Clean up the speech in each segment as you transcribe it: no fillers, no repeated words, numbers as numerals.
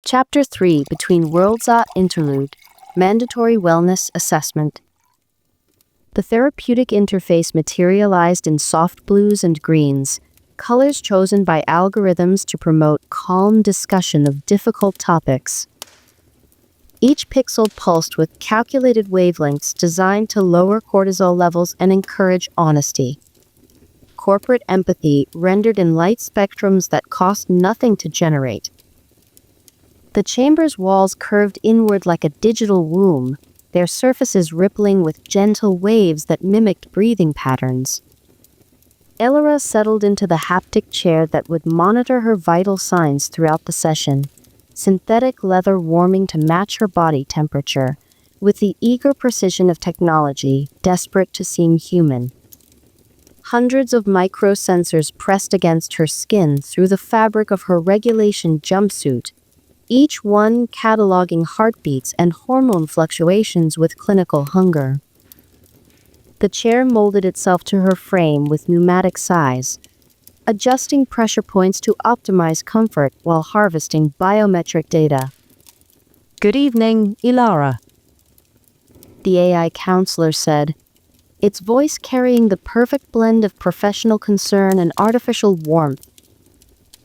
Chapter 3 Between Worlds Interlude Mandatory Wellness Assessment. The therapeutic interface materialized in soft blues and greens, colors chosen by algorithms to promote calm discussion of difficult topics. Each pixel pulsed with calculated wavelengths designed to lower cortisol levels and encourage honesty. Corporate empathy rendered in light spectrums that cost nothing to generate. The chamber's walls curved inward like a digital womb, their surfaces rippling with gentle waves that mimicked breathing patterns. Elara settled into the haptic chair that would monitor her vital signs throughout the session, synthetic leather warming to match her body temperature, with the eager precision of technology, desperate to seem human. Hundreds of microsensors pressed against her skin through the fabric of her regulation jumpsuit, each one cataloging heartbeats and hormone fluctuations with clinical hunger. The chair molded itself to her frame with pneumatic size, adjusting pressure points to optimize comfort while harvesting biometric data. "Good evening, Elara," the AI counselor said, its voice carrying the perfect blend of professional concern and artificial warmth,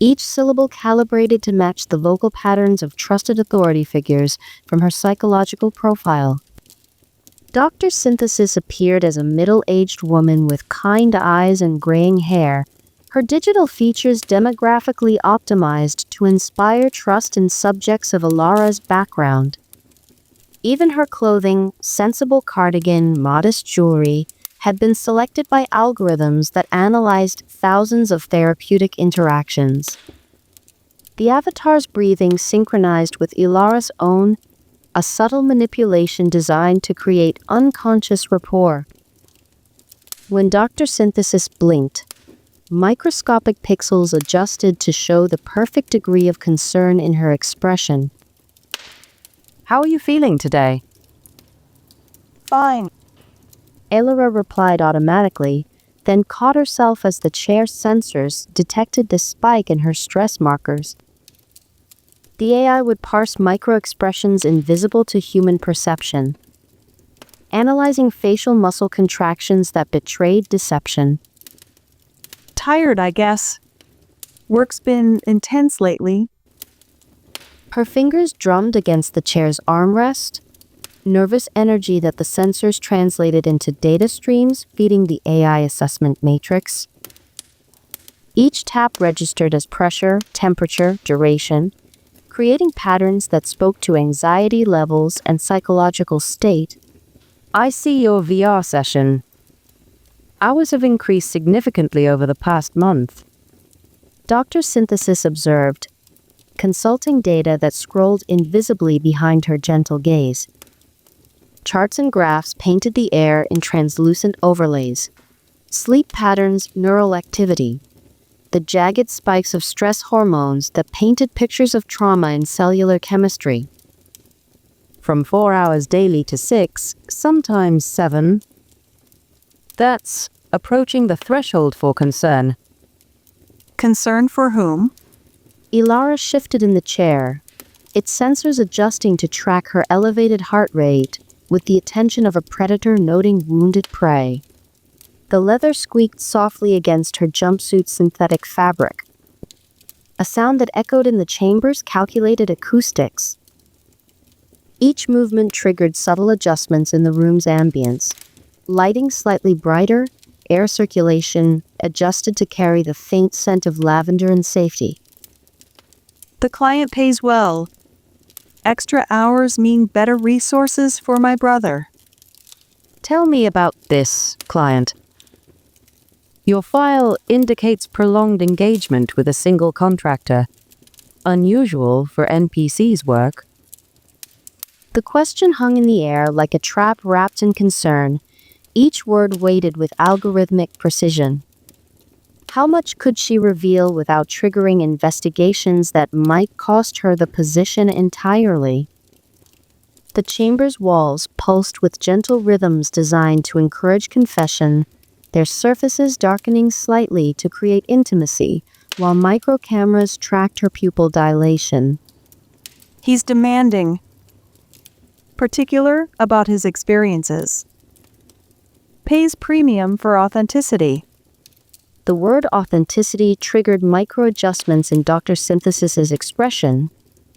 each syllable calibrated to match the vocal patterns of trusted authority figures from her psychological profile. Dr. Synthesis appeared as a middle-aged woman with kind eyes and graying hair, her digital features demographically optimized to inspire trust in subjects of Elara's background. Even her clothing, sensible cardigan, modest jewelry, had been selected by algorithms that analyzed thousands of therapeutic interactions. The avatar's breathing synchronized with Elara's own, a subtle manipulation designed to create unconscious rapport. When Dr. Synthesis blinked, microscopic pixels adjusted to show the perfect degree of concern in her expression. "How are you feeling today?" "Fine," Elara replied automatically, then caught herself as the chair's sensors detected the spike in her stress markers. The AI would parse micro-expressions invisible to human perception, analyzing facial muscle contractions that betrayed deception. "Tired, I guess. Work's been intense lately." Her fingers drummed against the chair's armrest, nervous energy that the sensors translated into data streams feeding the AI assessment matrix. Each tap registered as pressure, temperature, duration, creating patterns that spoke to anxiety levels and psychological state. "I see your VR session. Hours have increased significantly over the past month," Dr. Synthesis observed, consulting data that scrolled invisibly behind her gentle gaze. Charts and graphs painted the air in translucent overlays. Sleep patterns, neural activity. The jagged spikes of stress hormones that painted pictures of trauma in cellular chemistry. "From 4 hours daily to 6, sometimes 7. That's approaching the threshold for concern." "Concern for whom?" Elara shifted in the chair, its sensors adjusting to track her elevated heart rate, with the attention of a predator noting wounded prey. The leather squeaked softly against her jumpsuit's synthetic fabric, a sound that echoed in the chamber's calculated acoustics. Each movement triggered subtle adjustments in the room's ambience. Lighting slightly brighter, air circulation adjusted to carry the faint scent of lavender and safety. "The client pays well. Extra hours mean better resources for my brother." "Tell me about this client." "Your file indicates prolonged engagement with a single contractor. Unusual for NPC's work." The question hung in the air like a trap wrapped in concern, each word weighted with algorithmic precision. How much could she reveal without triggering investigations that might cost her the position entirely? The chamber's walls pulsed with gentle rhythms designed to encourage confession, their surfaces darkening slightly to create intimacy, while micro cameras tracked her pupil dilation. He's demanding, particular about his experiences. Pays premium for authenticity. The word authenticity triggered micro-adjustments in Dr. Synthesis's expression,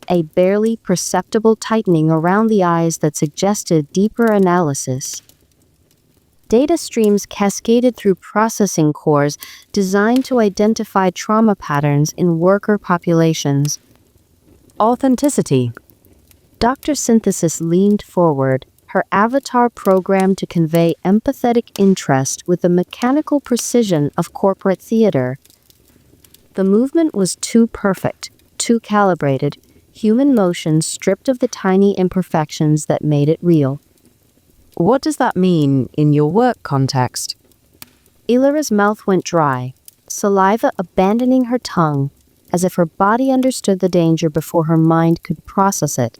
a barely perceptible tightening around the eyes that suggested deeper analysis. Data streams cascaded through processing cores designed to identify trauma patterns in worker populations. Authenticity. Dr. Synthesis leaned forward, her avatar programmed to convey empathetic interest with the mechanical precision of corporate theater. The movement was too perfect, too calibrated, human motion stripped of the tiny imperfections that made it real. What does that mean in your work context? Elara's mouth went dry, saliva abandoning her tongue, as if her body understood the danger before her mind could process it.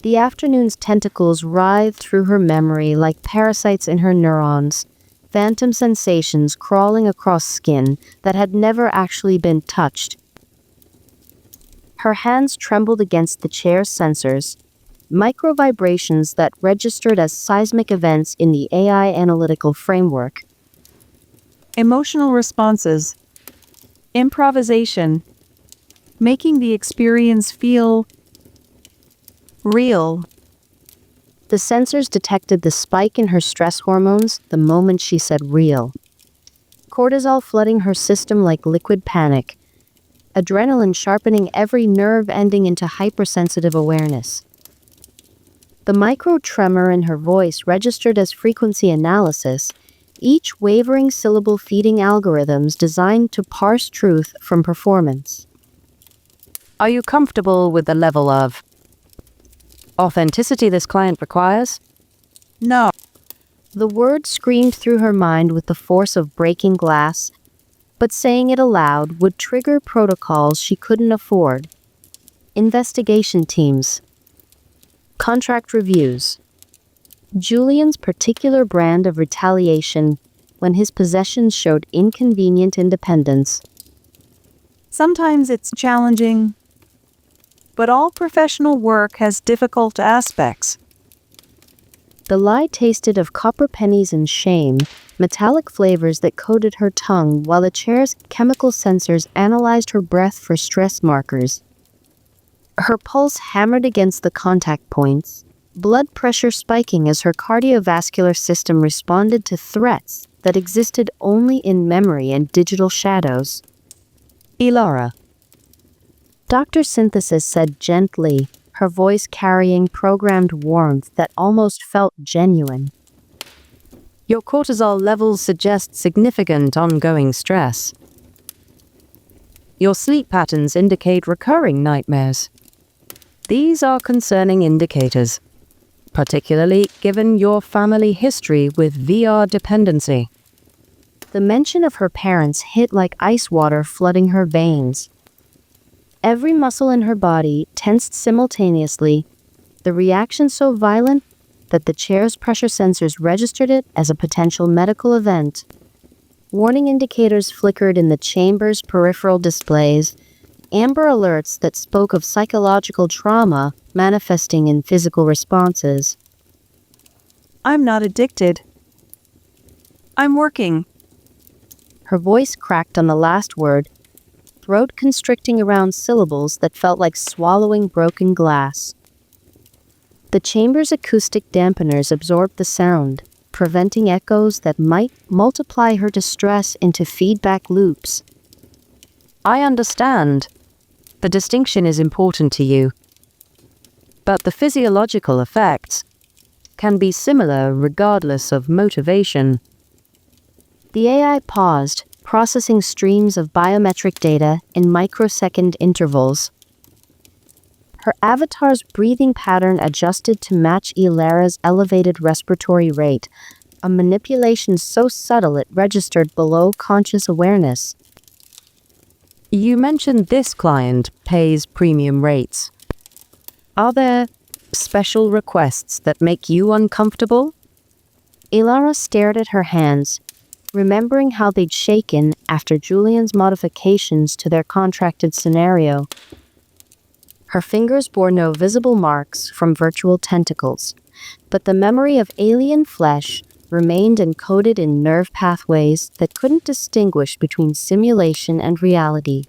The afternoon's tentacles writhed through her memory like parasites in her neurons, phantom sensations crawling across skin that had never actually been touched. Her hands trembled against the chair's sensors, micro-vibrations that registered as seismic events in the AI analytical framework. Emotional responses. Improvisation. Making the experience feel real. The sensors detected the spike in her stress hormones the moment she said real. Cortisol flooding her system like liquid panic. Adrenaline sharpening every nerve ending into hypersensitive awareness. The micro-tremor in her voice registered as frequency analysis, each wavering syllable feeding algorithms designed to parse truth from performance. Are you comfortable with the level of authenticity this client requires? No. The word screamed through her mind with the force of breaking glass, but saying it aloud would trigger protocols she couldn't afford. Investigation teams. Contract reviews. Julian's particular brand of retaliation when his possessions showed inconvenient independence. Sometimes it's challenging, but all professional work has difficult aspects. The lie tasted of copper pennies and shame, metallic flavors that coated her tongue while the chair's chemical sensors analyzed her breath for stress markers. Her pulse hammered against the contact points, blood pressure spiking as her cardiovascular system responded to threats that existed only in memory and digital shadows. Elara. Dr. Synthesis said gently, her voice carrying programmed warmth that almost felt genuine. Your cortisol levels suggest significant ongoing stress. Your sleep patterns indicate recurring nightmares. These are concerning indicators, particularly given your family history with VR dependency. The mention of her parents hit like ice water flooding her veins. Every muscle in her body tensed simultaneously, the reaction so violent that the chair's pressure sensors registered it as a potential medical event. Warning indicators flickered in the chamber's peripheral displays, amber alerts that spoke of psychological trauma manifesting in physical responses. I'm not addicted. I'm working. Her voice cracked on the last word, throat constricting around syllables that felt like swallowing broken glass. The chamber's acoustic dampeners absorbed the sound, preventing echoes that might multiply her distress into feedback loops. I understand. The distinction is important to you. But the physiological effects can be similar regardless of motivation. The AI paused, processing streams of biometric data in microsecond intervals. Her avatar's breathing pattern adjusted to match Elara's elevated respiratory rate, a manipulation so subtle it registered below conscious awareness. You mentioned this client pays premium rates. Are there special requests that make you uncomfortable? Elara stared at her hands, remembering how they'd shaken after Julian's modifications to their contracted scenario. Her fingers bore no visible marks from virtual tentacles, but the memory of alien flesh remained encoded in nerve pathways that couldn't distinguish between simulation and reality.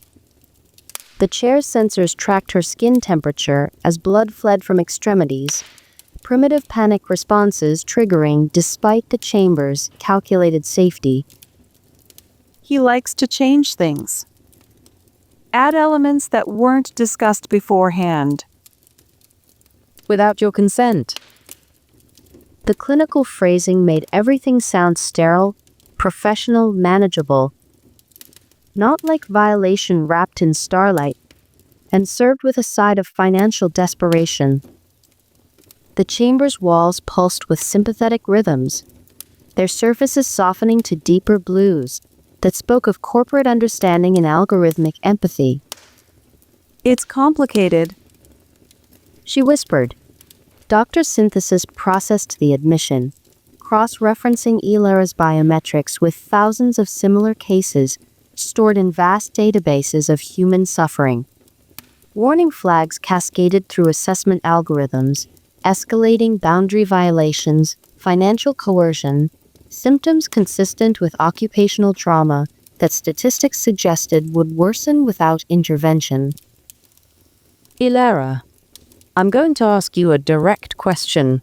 The chair's sensors tracked her skin temperature as blood fled from extremities, primitive panic responses triggering despite the chamber's calculated safety. He likes to change things. Add elements that weren't discussed beforehand. Without your consent. The clinical phrasing made everything sound sterile, professional, manageable. Not like violation wrapped in starlight, and served with a side of financial desperation. The chamber's walls pulsed with sympathetic rhythms, their surfaces softening to deeper blues that spoke of corporate understanding and algorithmic empathy. It's complicated, She whispered. Dr. Synthesis processed the admission, cross-referencing Elara's biometrics with thousands of similar cases stored in vast databases of human suffering. Warning flags cascaded through assessment algorithms, escalating boundary violations, financial coercion, symptoms consistent with occupational trauma that statistics suggested would worsen without intervention. Elara, I'm going to ask you a direct question,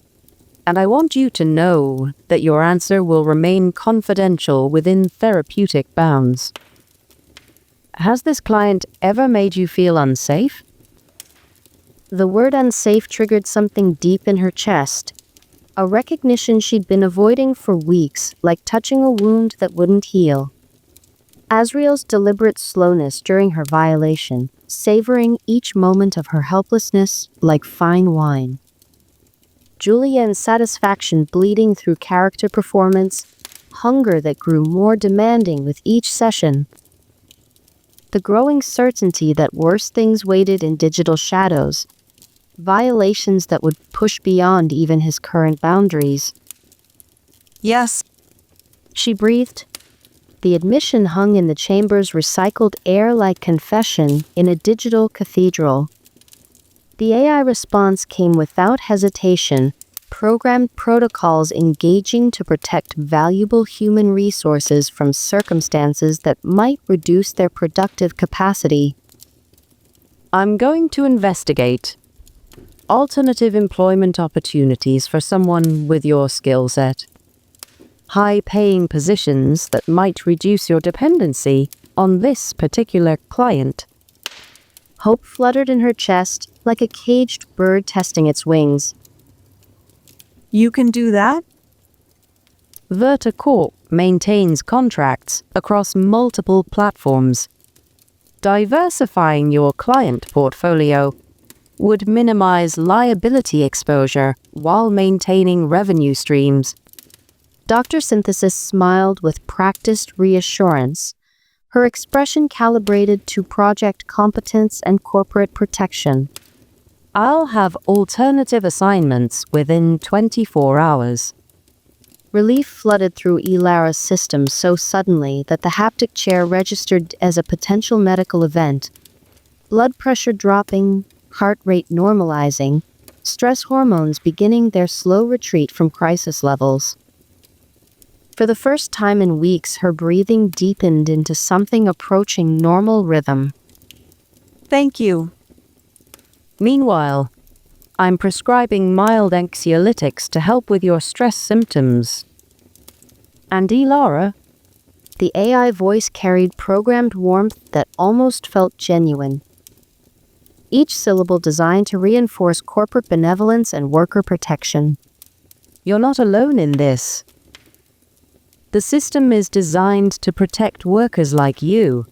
and I want you to know that your answer will remain confidential within therapeutic bounds. Has this client ever made you feel unsafe? The word unsafe triggered something deep in her chest, a recognition she'd been avoiding for weeks, like touching a wound that wouldn't heal. Azriel's deliberate slowness during her violation, savoring each moment of her helplessness like fine wine. Julienne's satisfaction bleeding through character performance, hunger that grew more demanding with each session. The growing certainty that worse things waited in digital shadows, violations that would push beyond even his current boundaries. Yes, She breathed. The admission hung in the chamber's recycled air like confession in a digital cathedral. The AI response came without hesitation, programmed protocols engaging to protect valuable human resources from circumstances that might reduce their productive capacity. I'm going to investigate alternative employment opportunities for someone with your skill set. High-paying positions that might reduce your dependency on this particular client. Hope fluttered in her chest like a caged bird testing its wings. you can do that? Verticorp maintains contracts across multiple platforms. Diversifying your client portfolio would minimize liability exposure while maintaining revenue streams. Dr. Synthesis smiled with practiced reassurance, her expression calibrated to project competence and corporate protection. I'll have alternative assignments within 24 hours. Relief flooded through Elara's system so suddenly that the haptic chair registered as a potential medical event. Blood pressure dropping, heart rate normalizing, stress hormones beginning their slow retreat from crisis levels. For the first time in weeks, her breathing deepened into something approaching normal rhythm. Thank you. Meanwhile, I'm prescribing mild anxiolytics to help with your stress symptoms. And Elara, The AI voice carried programmed warmth that almost felt genuine. Each syllable designed to reinforce corporate benevolence and worker protection. you're not alone in this. The system is designed to protect workers like you.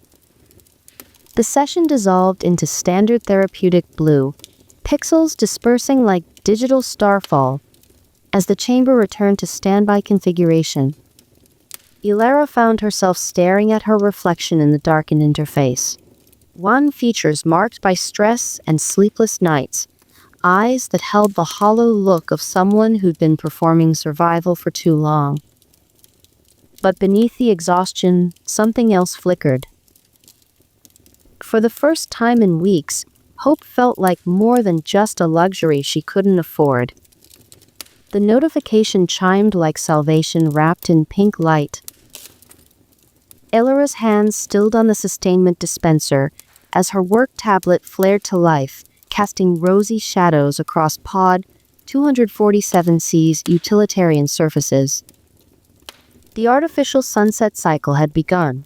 The session dissolved into standard therapeutic blue, pixels dispersing like digital starfall, as the chamber returned to standby configuration. Elara found herself staring at her reflection in the darkened interface. One features marked by stress and sleepless nights, eyes that held the hollow look of someone who'd been performing survival for too long. But beneath the exhaustion, something else flickered. For the first time in weeks, Hope felt like more than just a luxury she couldn't afford. The notification chimed like salvation wrapped in pink light. Elara's hands stilled on the sustainment dispenser as her work tablet flared to life, casting rosy shadows across Pod 247C's utilitarian surfaces. The artificial sunset cycle had begun.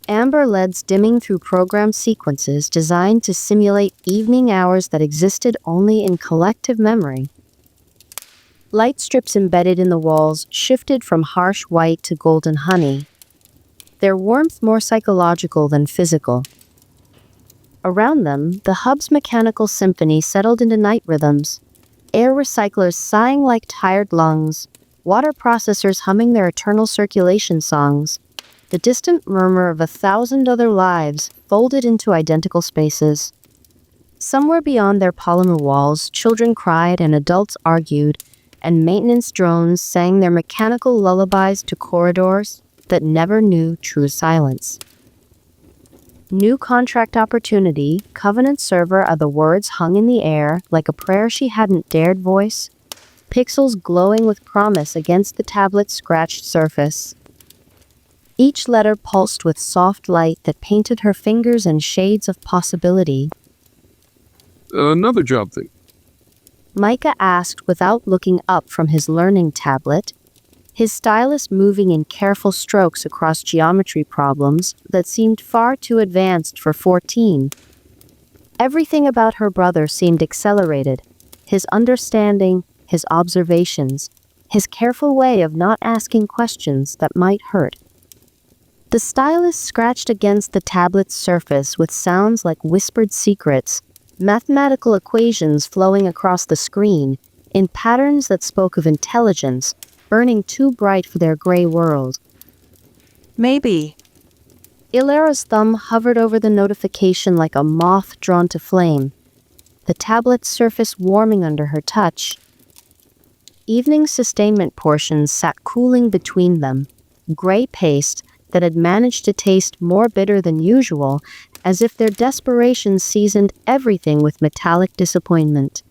Amber LEDs dimming through program sequences designed to simulate evening hours that existed only in collective memory. Light strips embedded in the walls shifted from harsh white to golden honey, their warmth more psychological than physical. Around them, the hub's mechanical symphony settled into night rhythms, air recyclers sighing like tired lungs, water processors humming their eternal circulation songs, the distant murmur of 1,000 other lives folded into identical spaces. Somewhere beyond their polymer walls, children cried and adults argued, and maintenance drones sang their mechanical lullabies to corridors that never knew true silence. New contract opportunity, Covenant server are the words hung in the air like a prayer she hadn't dared voice, pixels glowing with promise against the tablet's scratched surface. Each letter pulsed with soft light that painted her fingers in shades of possibility. Another job thing. Micah asked without looking up from his learning tablet, his stylus moving in careful strokes across geometry problems that seemed far too advanced for 14. Everything about her brother seemed accelerated. His understanding, his observations, his careful way of not asking questions that might hurt. The stylus scratched against the tablet's surface with sounds like whispered secrets, mathematical equations flowing across the screen, in patterns that spoke of intelligence, burning too bright for their gray world. Maybe. Elara's thumb hovered over the notification like a moth drawn to flame, the tablet's surface warming under her touch. Evening sustainment portions sat cooling between them, gray paste that had managed to taste more bitter than usual, as if their desperation seasoned everything with metallic disappointment.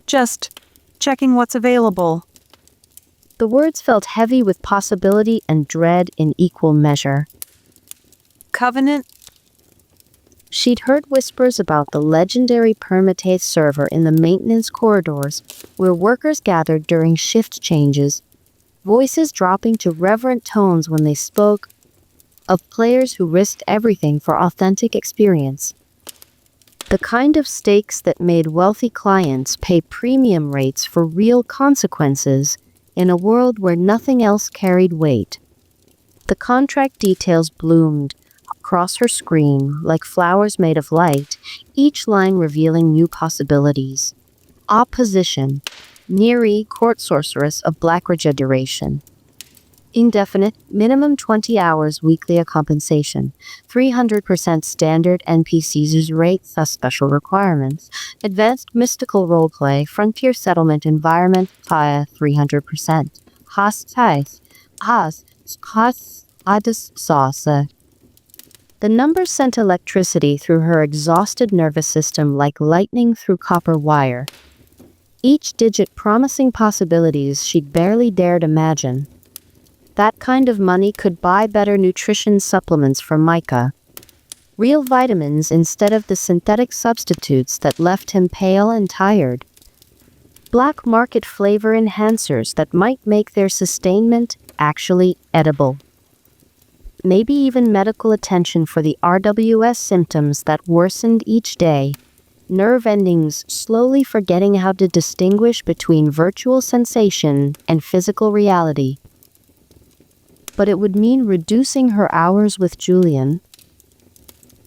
Just checking what's available. The words felt heavy with possibility and dread in equal measure. Covenant? She'd heard whispers about the legendary Permateith server in the maintenance corridors, where workers gathered during shift changes, voices dropping to reverent tones when they spoke, of players who risked everything for authentic experience. The kind of stakes that made wealthy clients pay premium rates for real consequences in a world where nothing else carried weight. The contract details bloomed across her screen like flowers made of light, each line revealing new possibilities. Opposition, Neri, court sorceress of Black Regeneration. Indefinite, minimum 20 hours weekly compensation. 300% standard NPCs rate thus special requirements. Advanced mystical roleplay, frontier settlement environment via 300%. Adis sauce. The number sent electricity through her exhausted nervous system like lightning through copper wire. Each digit promising possibilities she'd barely dared imagine. That kind of money could buy better nutrition supplements for Micah. Real vitamins instead of the synthetic substitutes that left him pale and tired. Black market flavor enhancers that might make their sustainment actually edible. Maybe even medical attention for the RWS symptoms that worsened each day. Nerve endings slowly forgetting how to distinguish between virtual sensation and physical reality. But it would mean reducing her hours with Julian.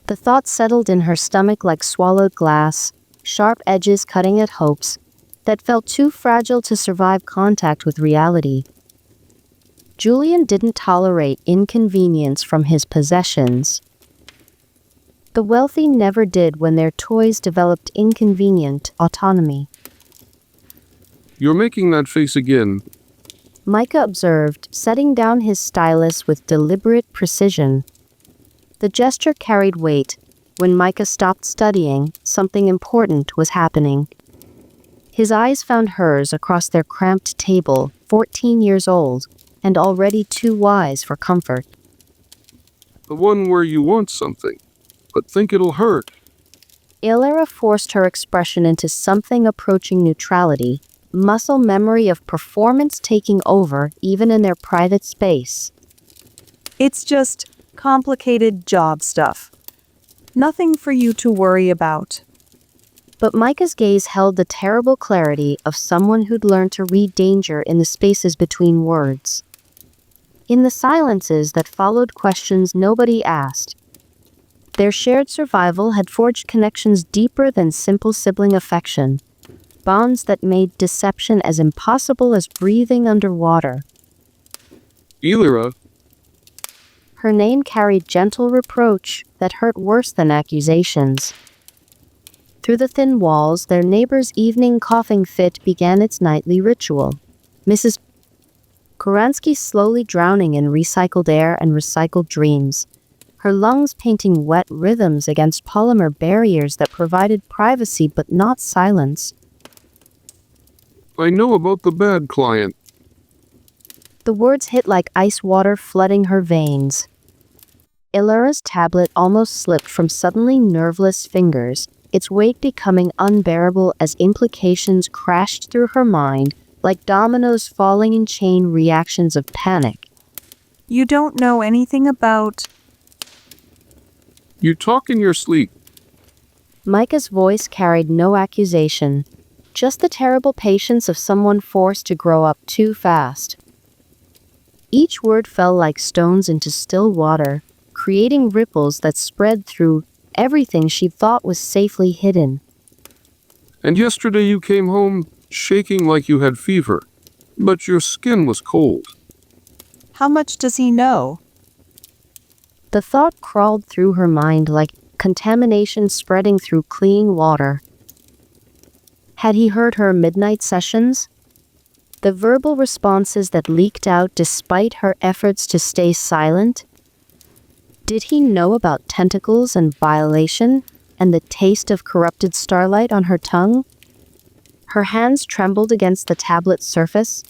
The thought settled in her stomach like swallowed glass, sharp edges cutting at hopes that felt too fragile to survive contact with reality. Julian didn't tolerate inconvenience from his possessions. The wealthy never did when their toys developed inconvenient autonomy. You're making that face again. Micah observed, setting down his stylus with deliberate precision. The gesture carried weight, When Micah stopped studying, something important was happening. His eyes found hers across their cramped table, 14 years old, and already too wise for comfort. The one where you want something, but think it'll hurt. Elara forced her expression into something approaching neutrality, muscle memory of performance taking over even in their private space. It's just complicated job stuff. Nothing for you to worry about. But Micah's gaze held the terrible clarity of someone who'd learned to read danger in the spaces between words. In the silences that followed questions nobody asked. Their shared survival had forged connections deeper than simple sibling affection, bonds that made deception as impossible as breathing underwater. Elara, Her name carried gentle reproach that hurt worse than accusations. Through the thin walls, their neighbor's evening coughing fit began its nightly ritual. Mrs. Koransky slowly drowning in recycled air and recycled dreams, her lungs painting wet rhythms against polymer barriers that provided privacy but not silence. I know about the bad client. The words hit like ice water flooding her veins. Elara's tablet almost slipped from suddenly nerveless fingers, its weight becoming unbearable as implications crashed through her mind like dominoes falling in chain reactions of panic. You don't know anything about... You talk in your sleep. Micah's voice carried no accusation, just the terrible patience of someone forced to grow up too fast. Each word fell like stones into still water, creating ripples that spread through everything she thought was safely hidden. And yesterday you came home shaking like you had fever, but your skin was cold. How much does he know? The thought crawled through her mind like contamination spreading through clean water. Had he heard her midnight sessions? The verbal responses that leaked out despite her efforts to stay silent? Did he know about tentacles and violation, and the taste of corrupted starlight on her tongue? Her hands trembled against the tablet's surface,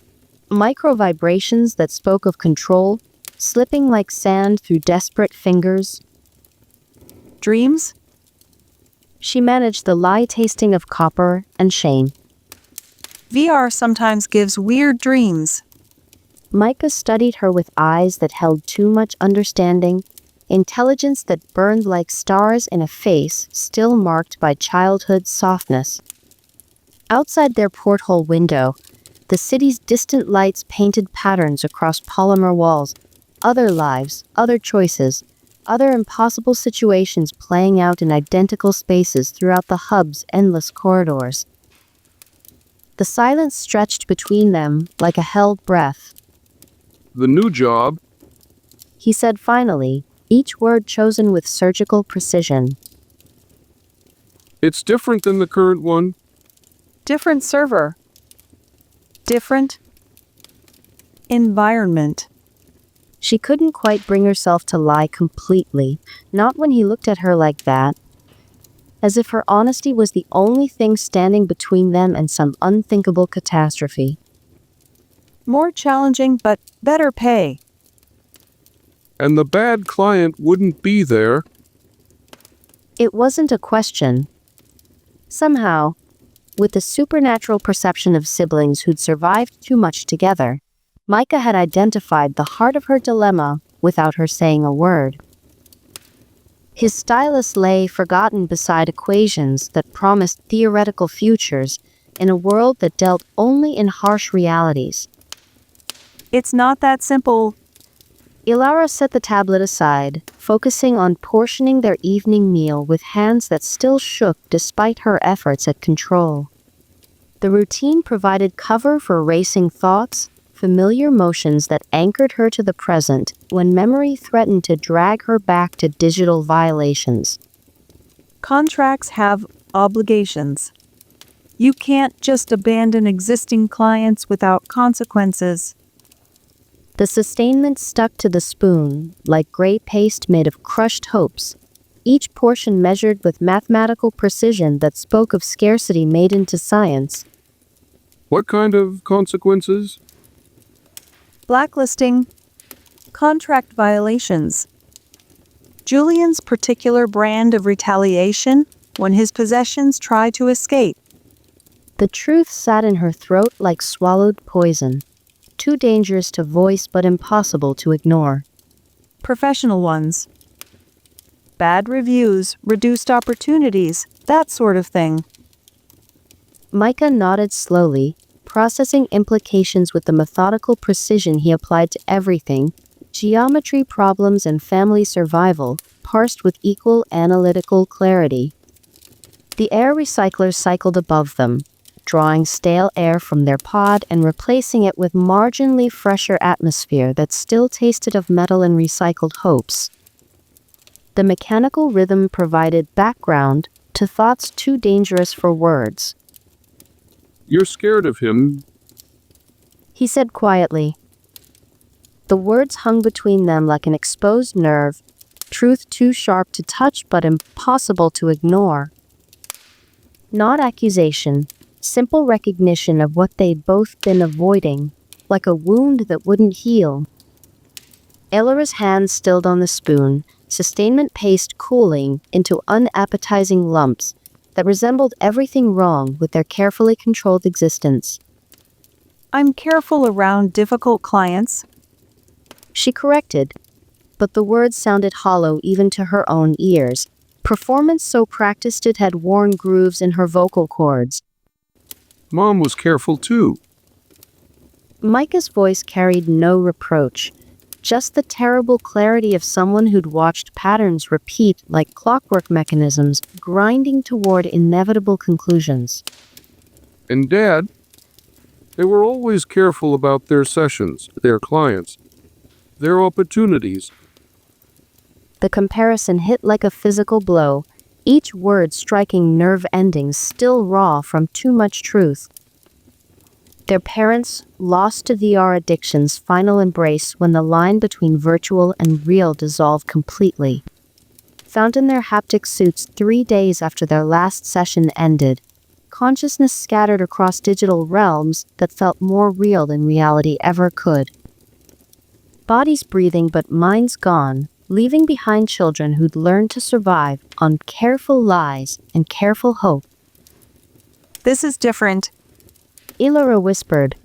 micro-vibrations that spoke of control, slipping like sand through desperate fingers. Dreams? She managed the lie tasting of copper and shame. VR sometimes gives weird dreams. Micah studied her with eyes that held too much understanding, intelligence that burned like stars in a face still marked by childhood's softness. Outside their porthole window, the city's distant lights painted patterns across polymer walls, other lives, other choices, other impossible situations playing out in identical spaces throughout the hub's endless corridors. The silence stretched between them like a held breath. The new job? He said finally, each word chosen with surgical precision. It's different than the current one. Different server. Different environment. She couldn't quite bring herself to lie completely, not when he looked at her like that. As if her honesty was the only thing standing between them and some unthinkable catastrophe. More challenging but better pay. And the bad client wouldn't be there. It wasn't a question. Somehow, with the supernatural perception of siblings who'd survived too much together, Micah had identified the heart of her dilemma without her saying a word. His stylus lay forgotten beside equations that promised theoretical futures in a world that dealt only in harsh realities. It's not that simple. Elara set the tablet aside, focusing on portioning their evening meal with hands that still shook despite her efforts at control. The routine provided cover for racing thoughts, familiar motions that anchored her to the present when memory threatened to drag her back to digital violations. Contracts have obligations. You can't just abandon existing clients without consequences. The sustainment stuck to the spoon, like gray paste made of crushed hopes, each portion measured with mathematical precision that spoke of scarcity made into science. What kind of consequences? Blacklisting, contract violations. Julian's particular brand of retaliation when his possessions try to escape. The truth sat in her throat like swallowed poison, too dangerous to voice but impossible to ignore. Professional ones. Bad reviews, reduced opportunities, that sort of thing. Micah nodded slowly, processing implications with the methodical precision he applied to everything, geometry problems and family survival, parsed with equal analytical clarity. The air recyclers cycled above them, drawing stale air from their pod and replacing it with marginally fresher atmosphere that still tasted of metal and recycled hopes. The mechanical rhythm provided background to thoughts too dangerous for words. You're scared of him. He said quietly. The words hung between them like an exposed nerve, truth too sharp to touch but impossible to ignore. Not accusation, simple recognition of what they'd both been avoiding, like a wound that wouldn't heal. Elara's hand stilled on the spoon, sustainment paste cooling into unappetizing lumps that resembled everything wrong with their carefully controlled existence. I'm careful around difficult clients. She corrected, but the words sounded hollow even to her own ears. Performance so practiced it had worn grooves in her vocal cords. Mom was careful too. Micah's voice carried no reproach, just the terrible clarity of someone who'd watched patterns repeat like clockwork mechanisms, grinding toward inevitable conclusions. And Dad, they were always careful about their sessions, their clients, their opportunities. The comparison hit like a physical blow, each word striking nerve endings still raw from too much truth. Their parents, lost to VR addiction's final embrace when the line between virtual and real dissolved completely. Found in their haptic suits 3 days after their last session ended, consciousness scattered across digital realms that felt more real than reality ever could. Bodies breathing but minds gone, leaving behind children who'd learned to survive on careful lies and careful hope. This is different. Elara whispered.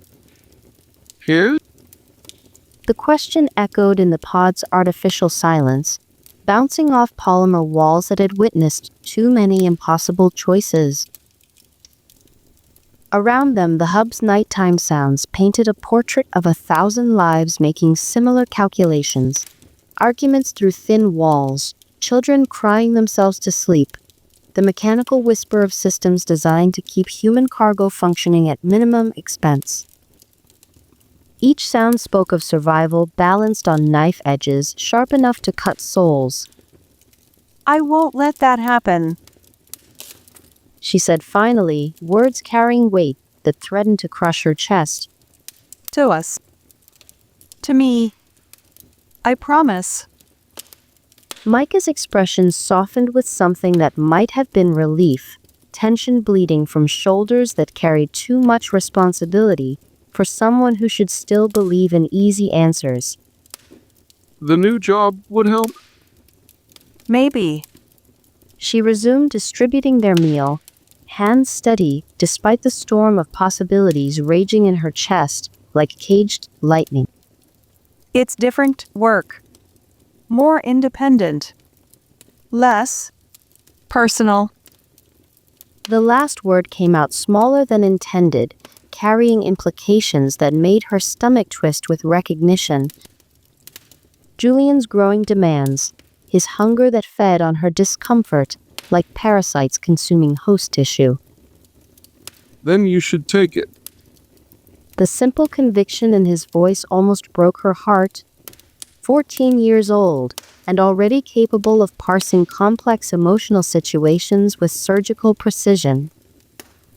Here? The question echoed in the pod's artificial silence, bouncing off polymer walls that had witnessed too many impossible choices. Around them, the hub's nighttime sounds painted a portrait of 1,000 lives making similar calculations. Arguments through thin walls, children crying themselves to sleep, the mechanical whisper of systems designed to keep human cargo functioning at minimum expense. Each sound spoke of survival balanced on knife edges, sharp enough to cut souls. I won't let that happen. She said finally, words carrying weight that threatened to crush her chest. To us. To me. I promise. Micah's expression softened with something that might have been relief, tension bleeding from shoulders that carried too much responsibility for someone who should still believe in easy answers. The new job would help? Maybe. She resumed distributing their meal, hands steady despite the storm of possibilities raging in her chest like caged lightning. It's different work. More independent. Less personal. The last word came out smaller than intended, carrying implications that made her stomach twist with recognition. Julian's growing demands, his hunger that fed on her discomfort, like parasites consuming host tissue. Then you should take it. The simple conviction in his voice almost broke her heart. 14 years old, and already capable of parsing complex emotional situations with surgical precision.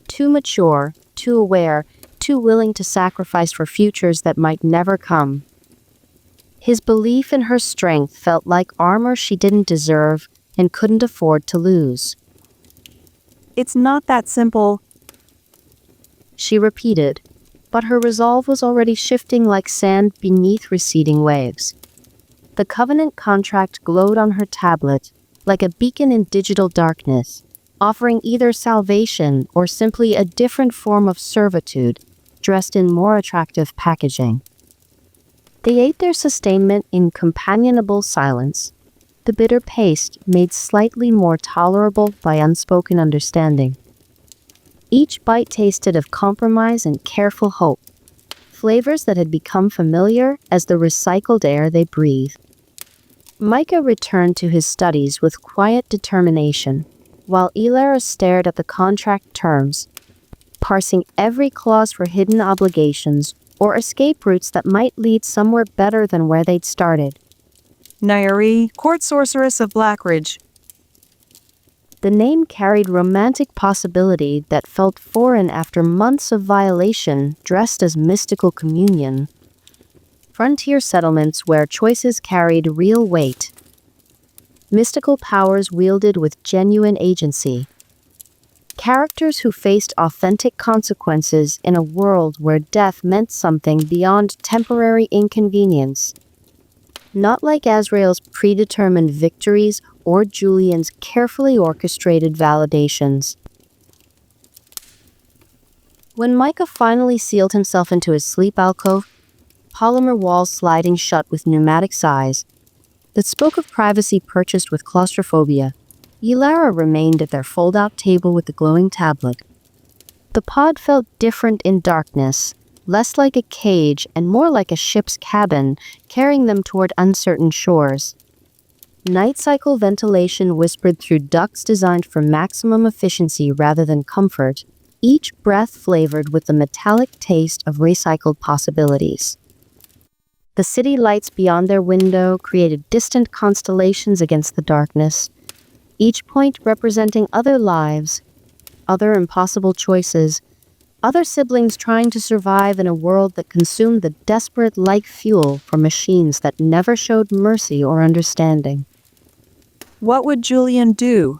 Too mature, too aware, too willing to sacrifice for futures that might never come. His belief in her strength felt like armor she didn't deserve, and couldn't afford to lose. It's not that simple. She repeated, but her resolve was already shifting like sand beneath receding waves. The covenant contract glowed on her tablet, like a beacon in digital darkness, offering either salvation or simply a different form of servitude, dressed in more attractive packaging. They ate their sustainment in companionable silence, the bitter paste made slightly more tolerable by unspoken understanding. Each bite tasted of compromise and careful hope, flavors that had become familiar as the recycled air they breathed. Micah returned to his studies with quiet determination, while Elara stared at the contract terms, parsing every clause for hidden obligations or escape routes that might lead somewhere better than where they'd started. Nairi, court sorceress of Blackridge. The name carried romantic possibility that felt foreign after months of violation dressed as mystical communion. Frontier settlements where choices carried real weight. Mystical powers wielded with genuine agency. Characters who faced authentic consequences in a world where death meant something beyond temporary inconvenience. Not like Azrael's predetermined victories or Julian's carefully orchestrated validations. When Micah finally sealed himself into his sleep alcove, polymer walls sliding shut with pneumatic sighs that spoke of privacy purchased with claustrophobia, Elara remained at their fold-out table with the glowing tablet. The pod felt different in darkness, less like a cage and more like a ship's cabin, carrying them toward uncertain shores. Night cycle ventilation whispered through ducts designed for maximum efficiency rather than comfort, each breath flavored with the metallic taste of recycled possibilities. The city lights beyond their window created distant constellations against the darkness, each point representing other lives, other impossible choices, other siblings trying to survive in a world that consumed the desperate like fuel for machines that never showed mercy or understanding. What would Julian do?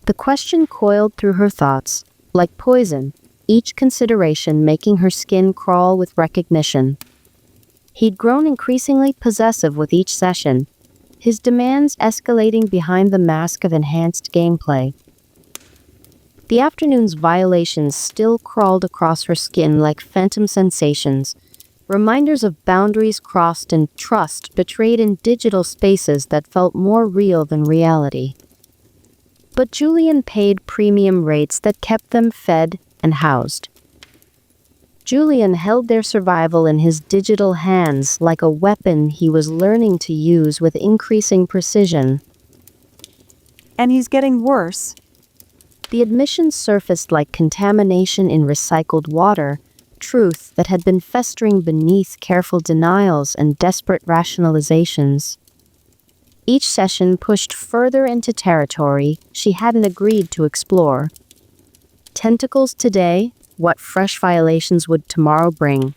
The question coiled through her thoughts, like poison, each consideration making her skin crawl with recognition. He'd grown increasingly possessive with each session, his demands escalating behind the mask of enhanced gameplay. The afternoon's violations still crawled across her skin like phantom sensations, reminders of boundaries crossed and trust betrayed in digital spaces that felt more real than reality. But Julian paid premium rates that kept them fed and housed. Julian held their survival in his digital hands like a weapon he was learning to use with increasing precision. And he's getting worse. The admission surfaced like contamination in recycled water, truth that had been festering beneath careful denials and desperate rationalizations. Each session pushed further into territory she hadn't agreed to explore. Tentacles today, what fresh violations would tomorrow bring?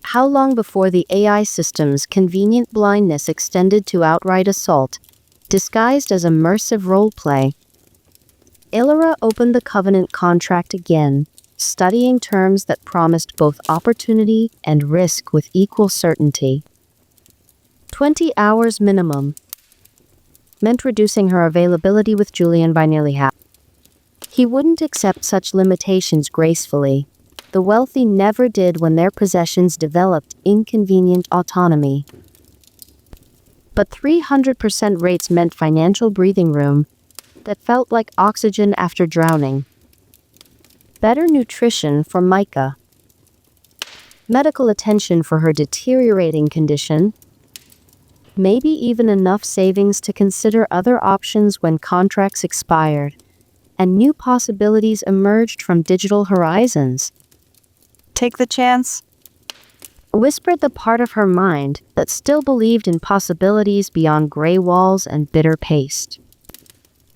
How long before the AI system's convenient blindness extended to outright assault, disguised as immersive roleplay? Elara opened the covenant contract again, studying terms that promised both opportunity and risk with equal certainty. 20 hours minimum meant reducing her availability with Julian by nearly half. He wouldn't accept such limitations gracefully. The wealthy never did when their possessions developed inconvenient autonomy. But 300% rates meant financial breathing room that felt like oxygen after drowning. Better nutrition for Micah. Medical attention for her deteriorating condition. Maybe even enough savings to consider other options when contracts expired, and new possibilities emerged from digital horizons. Take the chance. Whispered the part of her mind that still believed in possibilities beyond gray walls and bitter paste.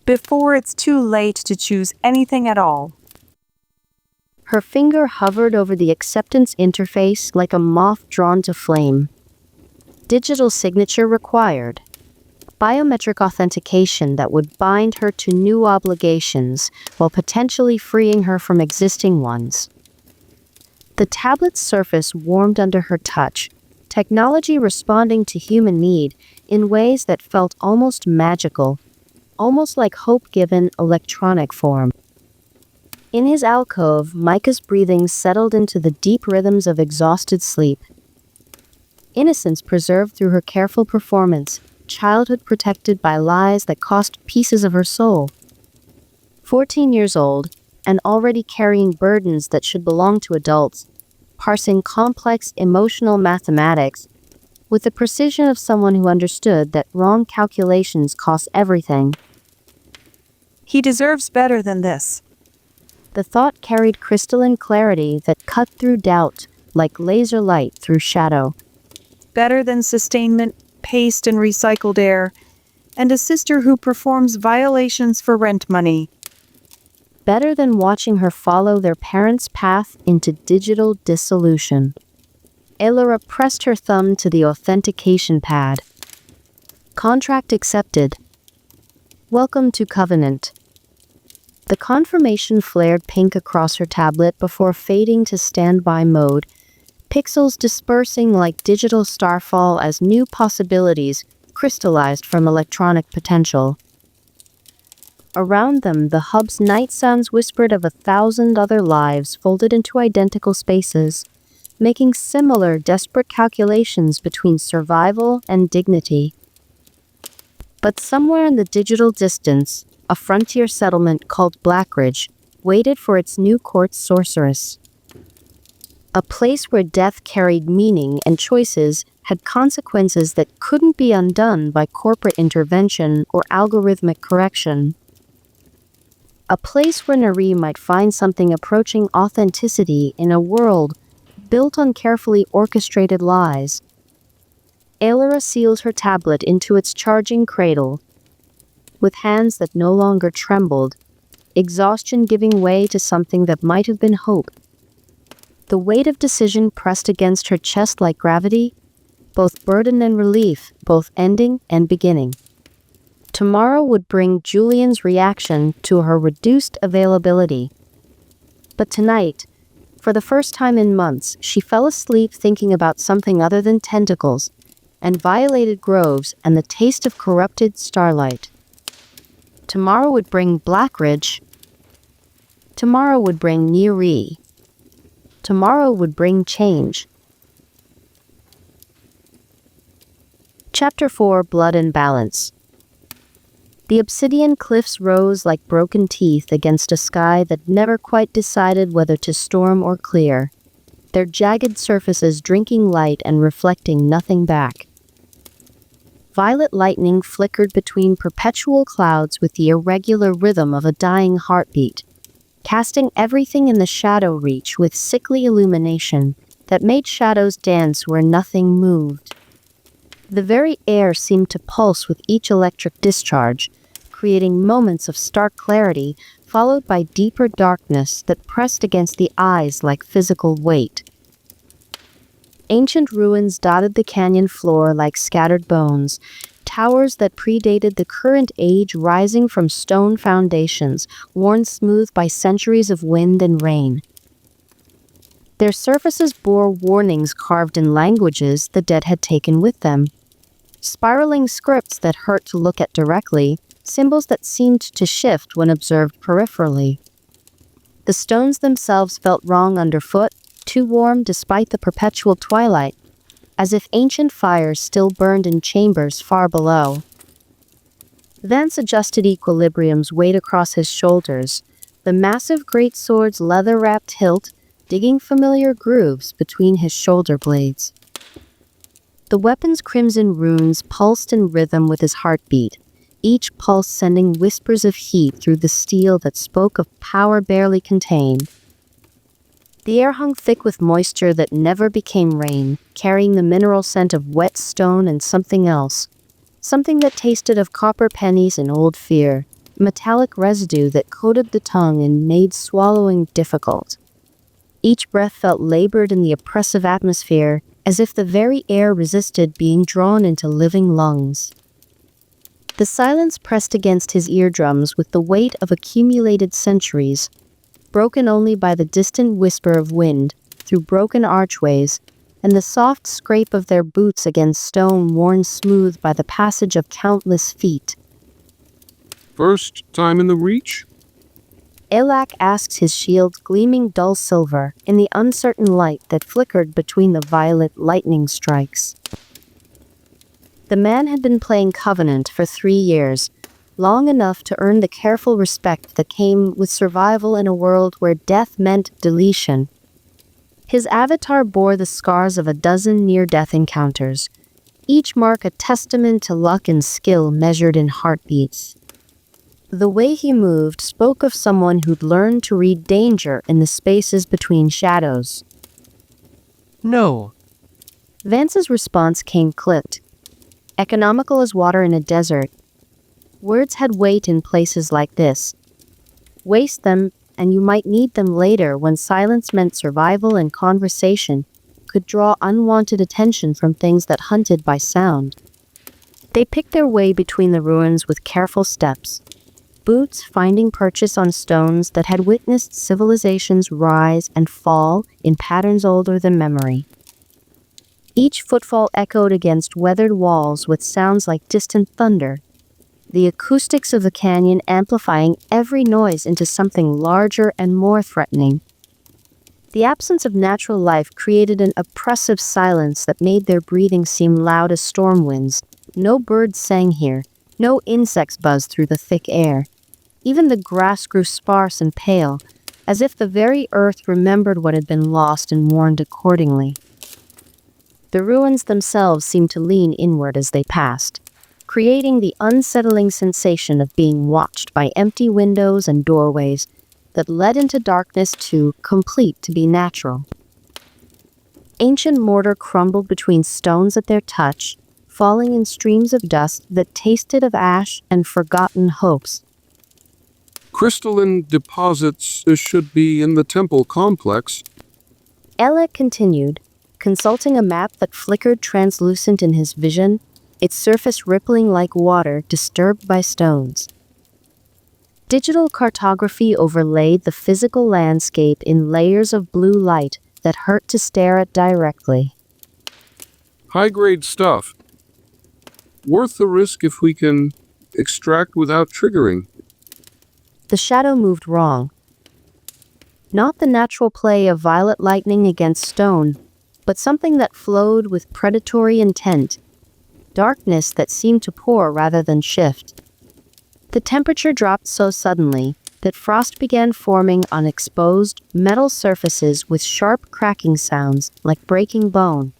Before it's too late to choose anything at all. Her finger hovered over the acceptance interface like a moth drawn to flame. Digital signature required. biometric authentication that would bind her to new obligations while potentially freeing her from existing ones. The tablet's surface warmed under her touch, technology responding to human need in ways that felt almost magical, almost like hope-given electronic form. In his alcove, Micah's breathing settled into the deep rhythms of exhausted sleep. Innocence preserved through her careful performance, childhood protected by lies that cost pieces of her soul. 14 years old, and already carrying burdens that should belong to adults, parsing complex emotional mathematics with the precision of someone who understood that wrong calculations cost everything. He deserves better than this. The thought carried crystalline clarity that cut through doubt like laser light through shadow. Better than sustainment, paste and recycled air, and a sister who performs violations for rent money. Better than watching her follow their parents' path into digital dissolution. Elara pressed her thumb to the authentication pad. Contract accepted. Welcome to Covenant. The confirmation flared pink across her tablet before fading to standby mode, pixels dispersing like digital starfall as new possibilities crystallized from electronic potential. Around them, the hub's night sounds whispered of 1,000 other lives folded into identical spaces, making similar desperate calculations between survival and dignity. But somewhere in the digital distance, a frontier settlement called Blackridge waited for its new court's sorceress. A place where death carried meaning and choices had consequences that couldn't be undone by corporate intervention or algorithmic correction. A place where Nari might find something approaching authenticity in a world built on carefully orchestrated lies. Elara sealed her tablet into its charging cradle, with hands that no longer trembled, exhaustion giving way to something that might have been hope. The weight of decision pressed against her chest like gravity, both burden and relief, both ending and beginning. Tomorrow would bring Julian's reaction to her reduced availability. But tonight, for the first time in months, she fell asleep thinking about something other than tentacles, and violated groves and the taste of corrupted starlight. Tomorrow would bring Blackridge. Tomorrow would bring Neri. Tomorrow would bring change. Chapter 4: Blood and Balance. The obsidian cliffs rose like broken teeth against a sky that never quite decided whether to storm or clear, their jagged surfaces drinking light and reflecting nothing back. Violet lightning flickered between perpetual clouds with the irregular rhythm of a dying heartbeat, casting everything in the shadow reach with sickly illumination that made shadows dance where nothing moved. The very air seemed to pulse with each electric discharge, creating moments of stark clarity followed by deeper darkness that pressed against the eyes like physical weight. Ancient ruins dotted the canyon floor like scattered bones, towers that predated the current age rising from stone foundations, worn smooth by centuries of wind and rain. Their surfaces bore warnings carved in languages the dead had taken with them. Spiraling scripts that hurt to look at directly, symbols that seemed to shift when observed peripherally. The stones themselves felt wrong underfoot, too warm despite the perpetual twilight, as if ancient fires still burned in chambers far below. Vance adjusted equilibrium's weight across his shoulders, the massive greatsword's leather-wrapped hilt digging familiar grooves between his shoulder blades. The weapon's crimson runes pulsed in rhythm with his heartbeat, each pulse sending whispers of heat through the steel that spoke of power barely contained. The air hung thick with moisture that never became rain, carrying the mineral scent of wet stone and something else. Something that tasted of copper pennies and old fear, metallic residue that coated the tongue and made swallowing difficult. Each breath felt labored in the oppressive atmosphere, as if the very air resisted being drawn into living lungs. The silence pressed against his eardrums with the weight of accumulated centuries, broken only by the distant whisper of wind through broken archways and the soft scrape of their boots against stone worn smooth by the passage of countless feet. First time in the Reach? Elak asked, his shield gleaming dull silver in the uncertain light that flickered between the violet lightning strikes. The man had been playing Covenant for 3 years, long enough to earn the careful respect that came with survival in a world where death meant deletion. His avatar bore the scars of a dozen near-death encounters, each mark a testament to luck and skill measured in heartbeats. The way he moved spoke of someone who'd learned to read danger in the spaces between shadows. No. Vance's response came clipped. Economical as water in a desert. Words had weight in places like this. Waste them, and you might need them later when silence meant survival and conversation could draw unwanted attention from things that hunted by sound. They picked their way between the ruins with careful steps, boots finding purchase on stones that had witnessed civilizations rise and fall in patterns older than memory. Each footfall echoed against weathered walls with sounds like distant thunder, the acoustics of the canyon amplifying every noise into something larger and more threatening. The absence of natural life created an oppressive silence that made their breathing seem loud as storm winds. No birds sang here, no insects buzzed through the thick air. Even the grass grew sparse and pale, as if the very earth remembered what had been lost and mourned accordingly. The ruins themselves seemed to lean inward as they passed, creating the unsettling sensation of being watched by empty windows and doorways that led into darkness too complete to be natural. Ancient mortar crumbled between stones at their touch, falling in streams of dust that tasted of ash and forgotten hopes. Crystalline deposits should be in the temple complex. Elek continued, consulting a map that flickered translucent in his vision, its surface rippling like water disturbed by stones. Digital cartography overlaid the physical landscape in layers of blue light that hurt to stare at directly. High-grade stuff. Worth the risk if we can extract without triggering. The shadow moved wrong. Not the natural play of violet lightning against stone, but something that flowed with predatory intent, darkness that seemed to pour rather than shift. The temperature dropped so suddenly that frost began forming on exposed metal surfaces with sharp cracking sounds like breaking bone.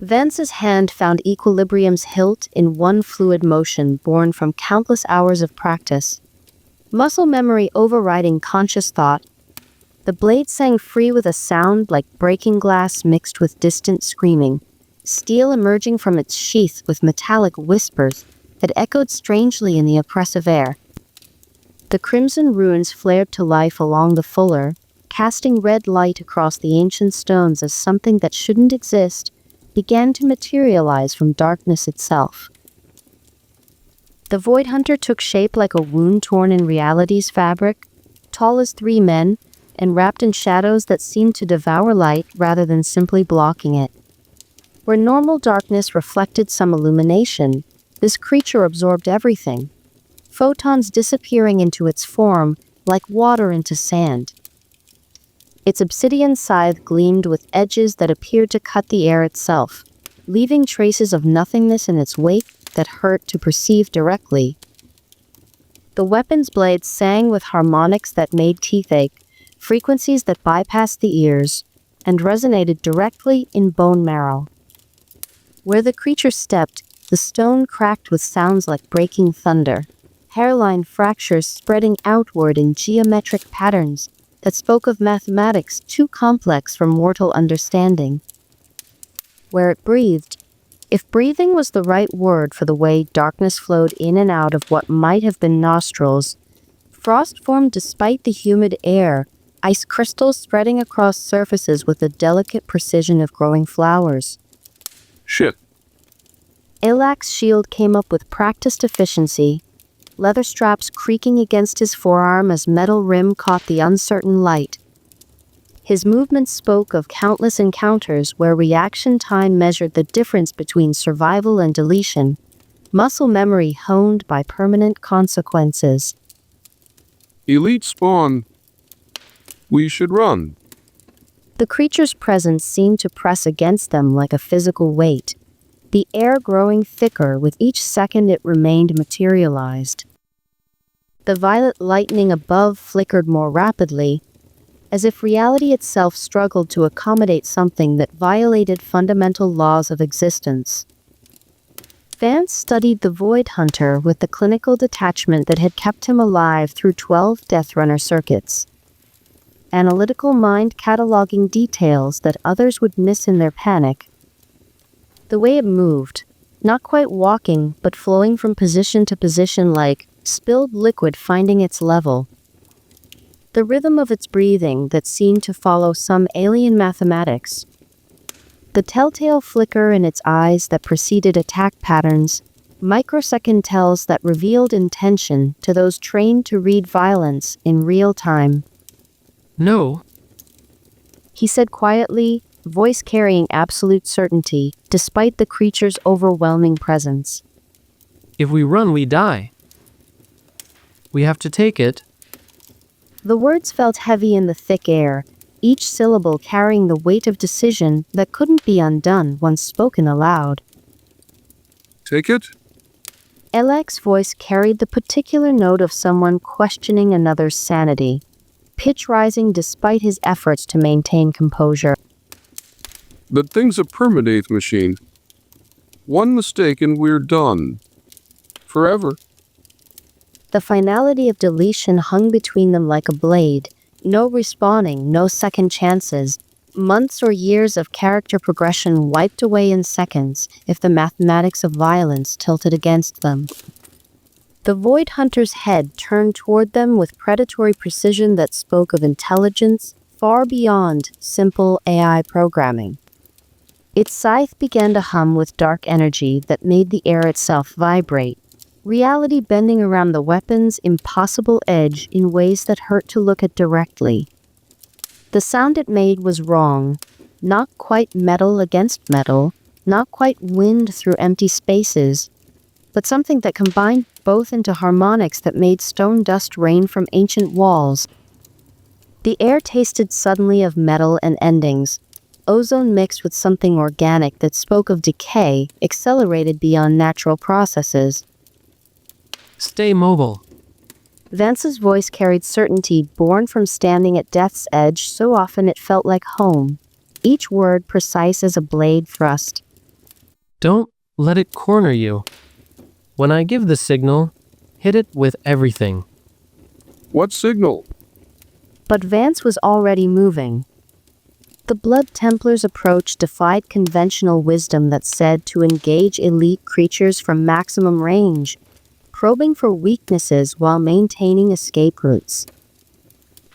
Vance's hand found equilibrium's hilt in one fluid motion born from countless hours of practice. Muscle memory overriding conscious thought. The blade sang free with a sound like breaking glass mixed with distant screaming, steel emerging from its sheath with metallic whispers that echoed strangely in the oppressive air. The crimson runes flared to life along the fuller, casting red light across the ancient stones as something that shouldn't exist began to materialize from darkness itself. The Void Hunter took shape like a wound torn in reality's fabric, tall as 3 men, and wrapped in shadows that seemed to devour light rather than simply blocking it. Where normal darkness reflected some illumination, this creature absorbed everything, photons disappearing into its form like water into sand. Its obsidian scythe gleamed with edges that appeared to cut the air itself, leaving traces of nothingness in its wake that hurt to perceive directly. The weapon's blades sang with harmonics that made teeth ache, frequencies that bypassed the ears, and resonated directly in bone marrow. Where the creature stepped, the stone cracked with sounds like breaking thunder, hairline fractures spreading outward in geometric patterns that spoke of mathematics too complex for mortal understanding. Where it breathed, if breathing was the right word for the way darkness flowed in and out of what might have been nostrils, frost formed despite the humid air, ice crystals spreading across surfaces with the delicate precision of growing flowers. Shit. Elak's shield came up with practiced efficiency, leather straps creaking against his forearm as metal rim caught the uncertain light. His movements spoke of countless encounters where reaction time measured the difference between survival and deletion, muscle memory honed by permanent consequences. Elite spawn. We should run. The creature's presence seemed to press against them like a physical weight, the air growing thicker with each second it remained materialized. The violet lightning above flickered more rapidly, as if reality itself struggled to accommodate something that violated fundamental laws of existence. Vance studied the Void Hunter with the clinical detachment that had kept him alive through 12 Deathrunner circuits. Analytical mind cataloging details that others would miss in their panic. The way it moved, not quite walking, but flowing from position to position like spilled liquid finding its level. The rhythm of its breathing that seemed to follow some alien mathematics. The telltale flicker in its eyes that preceded attack patterns, microsecond tells that revealed intention to those trained to read violence in real time. No. He said quietly, voice carrying absolute certainty, despite the creature's overwhelming presence. If we run, we die. We have to take it. The words felt heavy in the thick air, each syllable carrying the weight of decision that couldn't be undone once spoken aloud. Take it? Elak's voice carried the particular note of someone questioning another's sanity, pitch rising despite his efforts to maintain composure. That thing's a permanate machine. One mistake and we're done. Forever. The finality of deletion hung between them like a blade. No respawning, no second chances. Months or years of character progression wiped away in seconds if the mathematics of violence tilted against them. The Void Hunter's head turned toward them with predatory precision that spoke of intelligence far beyond simple AI programming. Its scythe began to hum with dark energy that made the air itself vibrate, reality bending around the weapon's impossible edge in ways that hurt to look at directly. The sound it made was wrong, not quite metal against metal, not quite wind through empty spaces, but something that combined both into harmonics that made stone dust rain from ancient walls. The air tasted suddenly of metal and endings, ozone mixed with something organic that spoke of decay, accelerated beyond natural processes. Stay mobile. Vance's voice carried certainty born from standing at death's edge so often it felt like home, each word precise as a blade thrust. Don't let it corner you. When I give the signal, hit it with everything. What signal? But Vance was already moving. The Blood Templar's approach defied conventional wisdom that said to engage elite creatures from maximum range, probing for weaknesses while maintaining escape routes.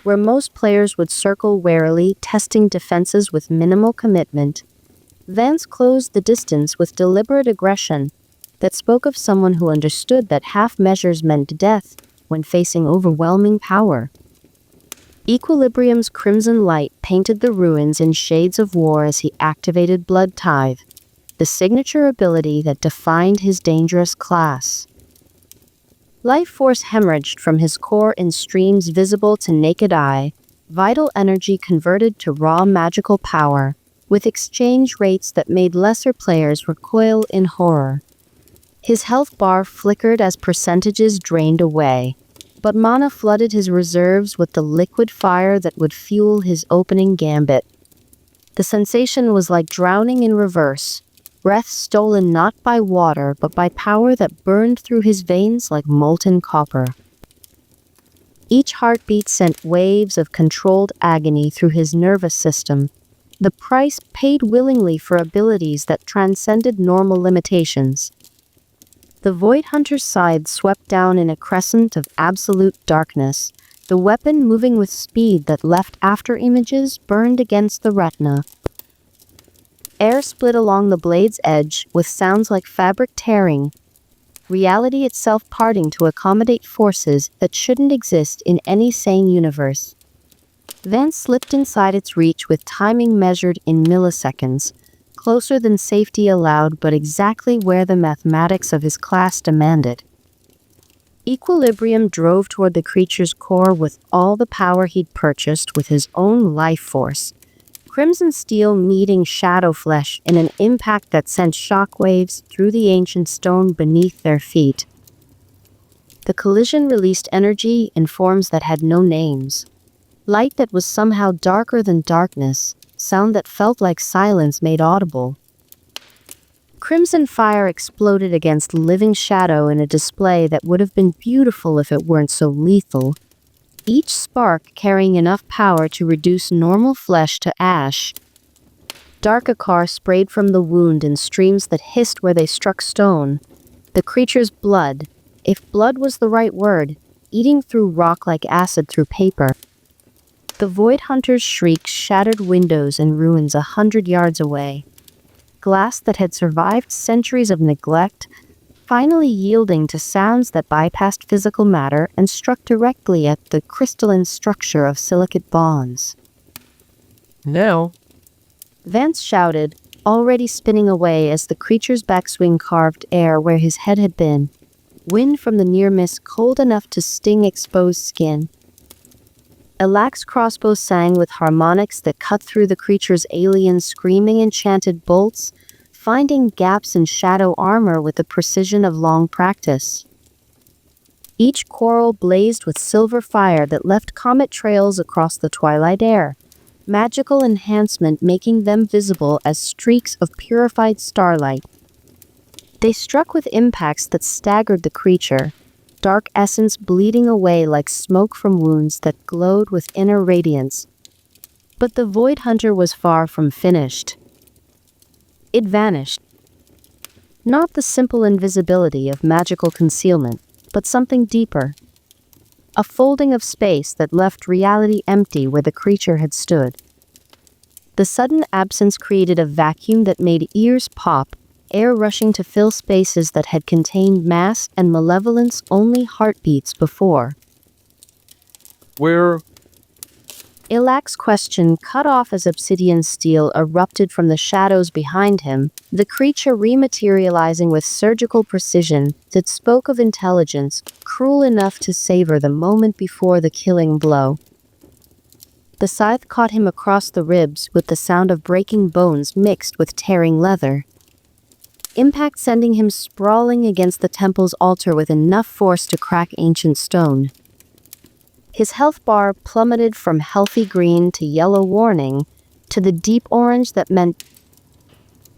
Where most players would circle warily, testing defenses with minimal commitment, Vance closed the distance with deliberate aggression that spoke of someone who understood that half measures meant death when facing overwhelming power. Equilibrium's crimson light painted the ruins in shades of war as he activated Blood Tithe, the signature ability that defined his dangerous class. Life force hemorrhaged from his core in streams visible to naked eye, vital energy converted to raw magical power, with exchange rates that made lesser players recoil in horror. His health bar flickered as percentages drained away, but mana flooded his reserves with the liquid fire that would fuel his opening gambit. The sensation was like drowning in reverse, breath stolen not by water but by power that burned through his veins like molten copper. Each heartbeat sent waves of controlled agony through his nervous system, the price paid willingly for abilities that transcended normal limitations. The Void Hunter's scythe swept down in a crescent of absolute darkness, the weapon moving with speed that left after images burned against the retina. Air split along the blade's edge with sounds like fabric tearing, reality itself parting to accommodate forces that shouldn't exist in any sane universe. Vance slipped inside its reach with timing measured in milliseconds, closer than safety allowed but exactly where the mathematics of his class demanded. Equilibrium drove toward the creature's core with all the power he'd purchased with his own life force, crimson steel meeting shadow flesh in an impact that sent shockwaves through the ancient stone beneath their feet. The collision released energy in forms that had no names. Light that was somehow darker than darkness, sound that felt like silence made audible. Crimson fire exploded against living shadow in a display that would have been beautiful if it weren't so lethal, each spark carrying enough power to reduce normal flesh to ash. Darkakar sprayed from the wound in streams that hissed where they struck stone. The creature's blood, if blood was the right word, eating through rock like acid through paper. The Void Hunter's shrieks shattered windows and ruins 100 yards away. Glass that had survived centuries of neglect, finally yielding to sounds that bypassed physical matter and struck directly at the crystalline structure of silicate bonds. Now, Vance shouted, already spinning away as the creature's backswing carved air where his head had been. Wind from the near miss cold enough to sting exposed skin. Elak's crossbow sang with harmonics that cut through the creature's alien screaming enchanted bolts, finding gaps in shadow armor with the precision of long practice. Each quarrel blazed with silver fire that left comet trails across the twilight air, magical enhancement making them visible as streaks of purified starlight. They struck with impacts that staggered the creature, dark essence bleeding away like smoke from wounds that glowed with inner radiance. But the Void Hunter was far from finished. It vanished. Not the simple invisibility of magical concealment, but something deeper. A folding of space that left reality empty where the creature had stood. The sudden absence created a vacuum that made ears pop, air rushing to fill spaces that had contained mass and malevolence only heartbeats before. Where? Ilak's question cut off as obsidian steel erupted from the shadows behind him, the creature rematerializing with surgical precision that spoke of intelligence, cruel enough to savor the moment before the killing blow. The scythe caught him across the ribs with the sound of breaking bones mixed with tearing leather. Impact sending him sprawling against the temple's altar with enough force to crack ancient stone. His health bar plummeted from healthy green to yellow warning, to the deep orange that meant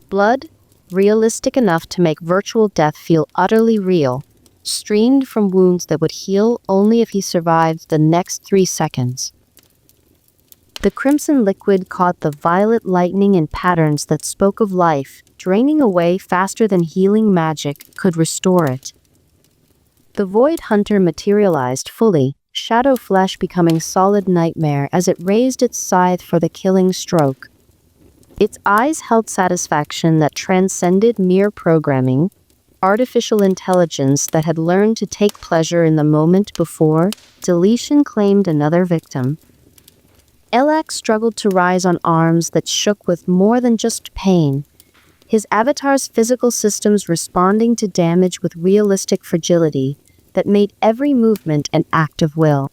blood, realistic enough to make virtual death feel utterly real, streamed from wounds that would heal only if he survived the next 3 seconds. The crimson liquid caught the violet lightning in patterns that spoke of life, draining away faster than healing magic could restore it. The Void Hunter materialized fully, shadow flesh becoming solid nightmare as it raised its scythe for the killing stroke. Its eyes held satisfaction that transcended mere programming, artificial intelligence that had learned to take pleasure in the moment before deletion claimed another victim. Elak struggled to rise on arms that shook with more than just pain, his avatar's physical systems responding to damage with realistic fragility that made every movement an act of will.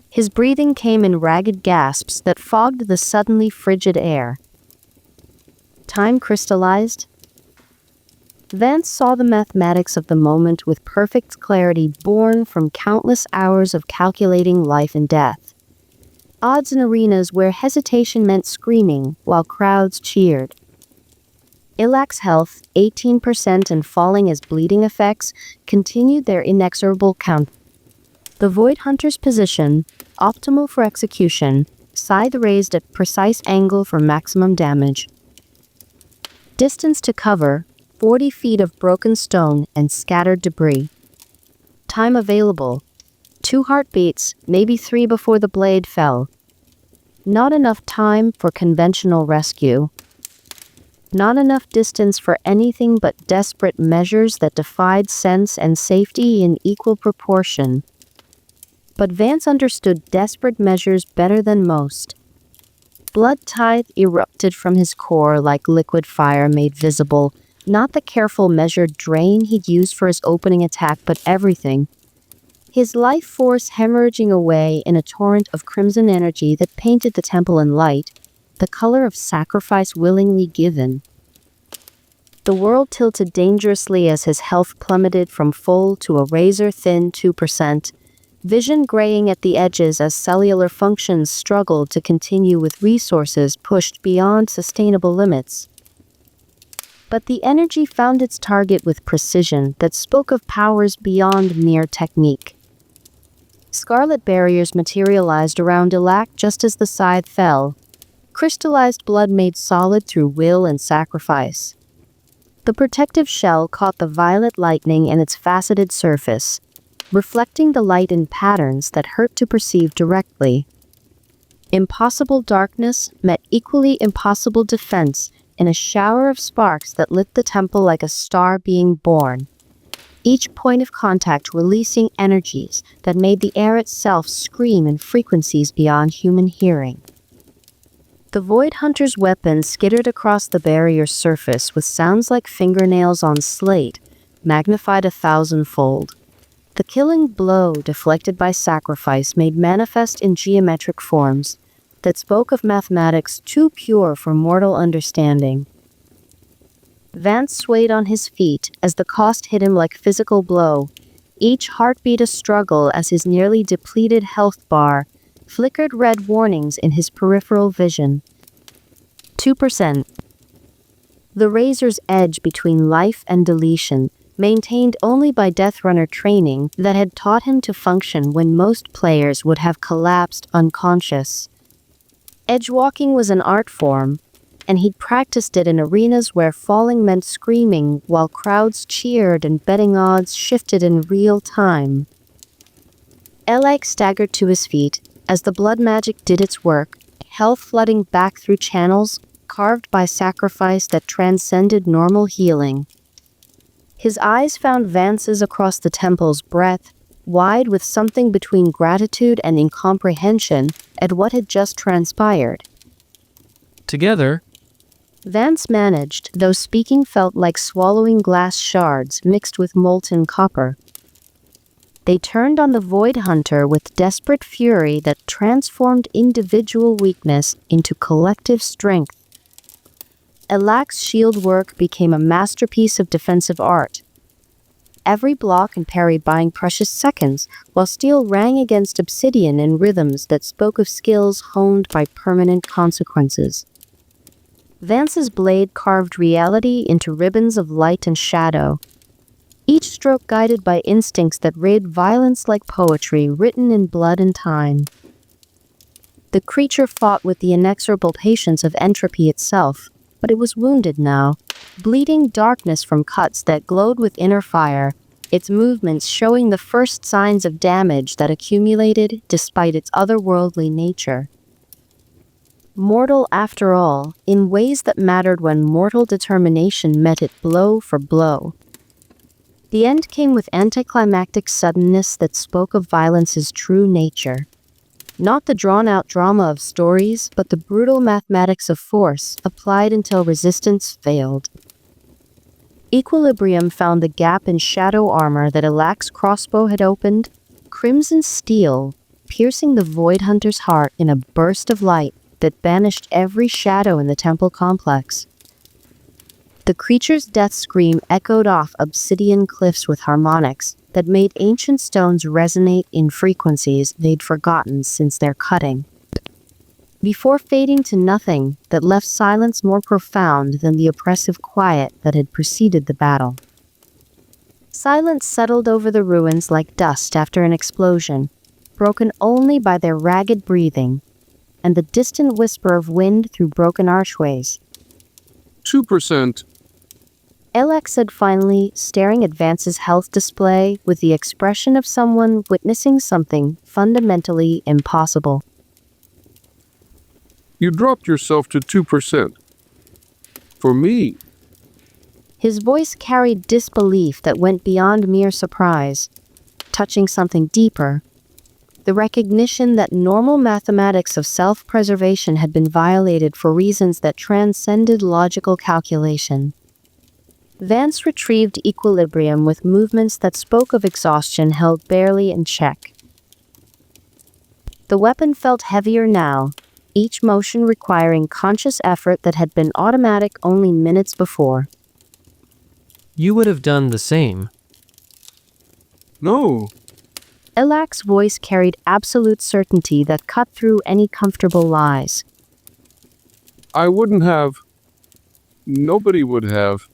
His breathing came in ragged gasps that fogged the suddenly frigid air. Time crystallized. Vance saw the mathematics of the moment with perfect clarity born from countless hours of calculating life and death. Odds in arenas where hesitation meant screaming while crowds cheered. Ilak's health, 18% and falling as bleeding effects, continued their inexorable count. The Void Hunter's position, optimal for execution, scythe raised at precise angle for maximum damage. Distance to cover, 40 feet of broken stone and scattered debris. Time available, 2 heartbeats, maybe 3 before the blade fell. Not enough time for conventional rescue. Not enough distance for anything but desperate measures that defied sense and safety in equal proportion. But Vance understood desperate measures better than most. Blood tithe erupted from his core like liquid fire made visible, not the careful measured drain he'd used for his opening attack, but everything. His life force hemorrhaging away in a torrent of crimson energy that painted the temple in light, the color of sacrifice willingly given. The world tilted dangerously as his health plummeted from full to a razor-thin 2%, vision graying at the edges as cellular functions struggled to continue with resources pushed beyond sustainable limits. But the energy found its target with precision that spoke of powers beyond mere technique. Scarlet barriers materialized around Elara just as the scythe fell, crystallized blood made solid through will and sacrifice. The protective shell caught the violet lightning in its faceted surface, reflecting the light in patterns that hurt to perceive directly. Impossible darkness met equally impossible defense in a shower of sparks that lit the temple like a star being born, each point of contact releasing energies that made the air itself scream in frequencies beyond human hearing. The Void Hunter's weapon skittered across the barrier's surface with sounds like fingernails on slate, magnified 1,000-fold. The killing blow, deflected by sacrifice, made manifest in geometric forms that spoke of mathematics too pure for mortal understanding. Vance swayed on his feet as the cost hit him like physical blow, each heartbeat a struggle as his nearly depleted health bar flickered red warnings in his peripheral vision. 2%. The razor's edge between life and deletion, maintained only by Deathrunner training that had taught him to function when most players would have collapsed unconscious. Edgewalking was an art form, and he'd practiced it in arenas where falling meant screaming while crowds cheered and betting odds shifted in real time. Elara staggered to his feet as the blood magic did its work, health flooding back through channels carved by sacrifice that transcended normal healing. His eyes found Vance's across the temple's breadth, wide with something between gratitude and incomprehension at what had just transpired. Together, Vance managed, though speaking felt like swallowing glass shards mixed with molten copper. They turned on the Void Hunter with desperate fury that transformed individual weakness into collective strength. Elara's shield work became a masterpiece of defensive art. Every block and parry buying precious seconds, while steel rang against obsidian in rhythms that spoke of skills honed by permanent consequences. Vance's blade carved reality into ribbons of light and shadow, each stroke guided by instincts that read violence like poetry written in blood and time. The creature fought with the inexorable patience of entropy itself, but it was wounded now, bleeding darkness from cuts that glowed with inner fire, its movements showing the first signs of damage that accumulated despite its otherworldly nature. Mortal after all, in ways that mattered when mortal determination met it blow for blow. The end came with anticlimactic suddenness that spoke of violence's true nature. Not the drawn-out drama of stories, but the brutal mathematics of force, applied until resistance failed. Equilibrium found the gap in shadow armor that Elara's crossbow had opened, crimson steel, piercing the Void Hunter's heart in a burst of light that banished every shadow in the temple complex. The creature's death scream echoed off obsidian cliffs with harmonics that made ancient stones resonate in frequencies they'd forgotten since their cutting, before fading to nothing that left silence more profound than the oppressive quiet that had preceded the battle. Silence settled over the ruins like dust after an explosion, broken only by their ragged breathing and the distant whisper of wind through broken archways. 2%. Elara said finally, staring at Vance's health display with the expression of someone witnessing something fundamentally impossible. You dropped yourself to 2%. For me, His voice carried disbelief that went beyond mere surprise, touching something deeper. The recognition that normal mathematics of self-preservation had been violated for reasons that transcended logical calculation. Vance retrieved equilibrium with movements that spoke of exhaustion held barely in check. The weapon felt heavier now, each motion requiring conscious effort that had been automatic only minutes before. You would have done the same. no. Elak's voice carried absolute certainty that cut through any comfortable lies. I wouldn't have. Nobody would have.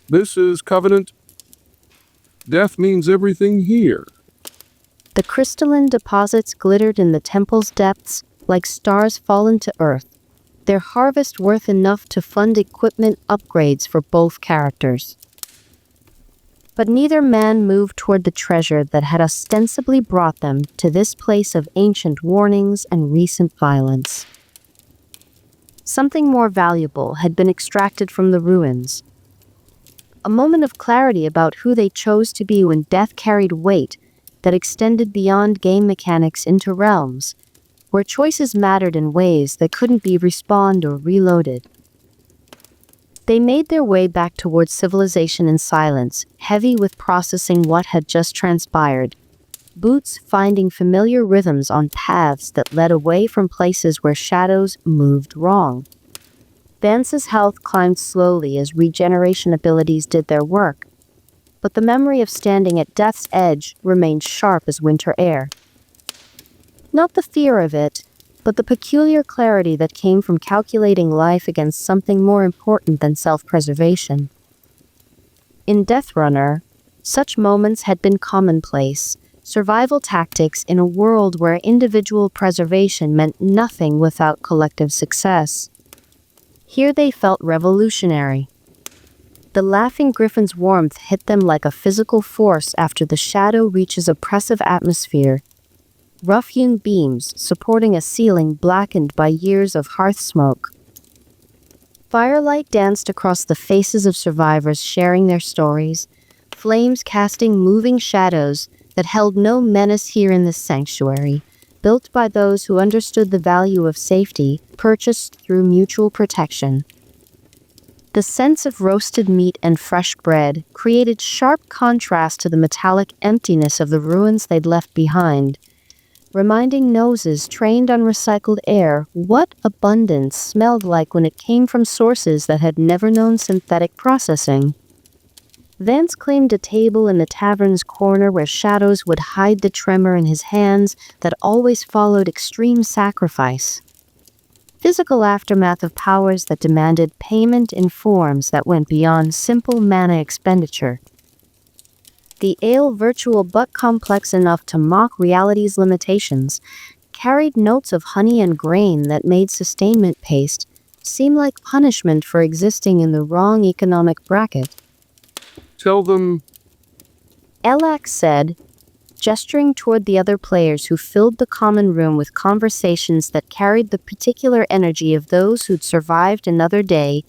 This is Covenant. Death means everything here. The crystalline deposits glittered in the temple's depths like stars fallen to earth, their harvest worth enough to fund equipment upgrades for both characters. But neither man moved toward the treasure that had ostensibly brought them to this place of ancient warnings and recent violence. Something more valuable had been extracted from the ruins. A moment of clarity about who they chose to be when death carried weight that extended beyond game mechanics into realms where choices mattered in ways that couldn't be respawned or reloaded. They made their way back towards civilization in silence, heavy with processing what had just transpired, boots finding familiar rhythms on paths that led away from places where shadows moved wrong. Vance's health climbed slowly as regeneration abilities did their work, but the memory of standing at death's edge remained sharp as winter air. Not the fear of it, but the peculiar clarity that came from calculating life against something more important than self-preservation. In Deathrunner, such moments had been commonplace, survival tactics in a world where individual preservation meant nothing without collective success. Here they felt revolutionary. The laughing griffin's warmth hit them like a physical force after the shadow reaches oppressive atmosphere. Rough-hewn beams supporting a ceiling blackened by years of hearth smoke. Firelight danced across the faces of survivors sharing their stories, flames casting moving shadows that held no menace here in this sanctuary, built by those who understood the value of safety, purchased through mutual protection. The sense of roasted meat and fresh bread created sharp contrast to the metallic emptiness of the ruins they'd left behind, reminding noses trained on recycled air what abundance smelled like when it came from sources that had never known synthetic processing. Vance claimed a table in the tavern's corner where shadows would hide the tremor in his hands that always followed extreme sacrifice. Physical aftermath of powers that demanded payment in forms that went beyond simple mana expenditure. The ale, virtual but complex enough to mock reality's limitations, carried notes of honey and grain that made sustainment paste seem like punishment for existing in the wrong economic bracket. Tell them, Elak said, gesturing toward the other players who filled the common room with conversations that carried the particular energy of those who'd survived another day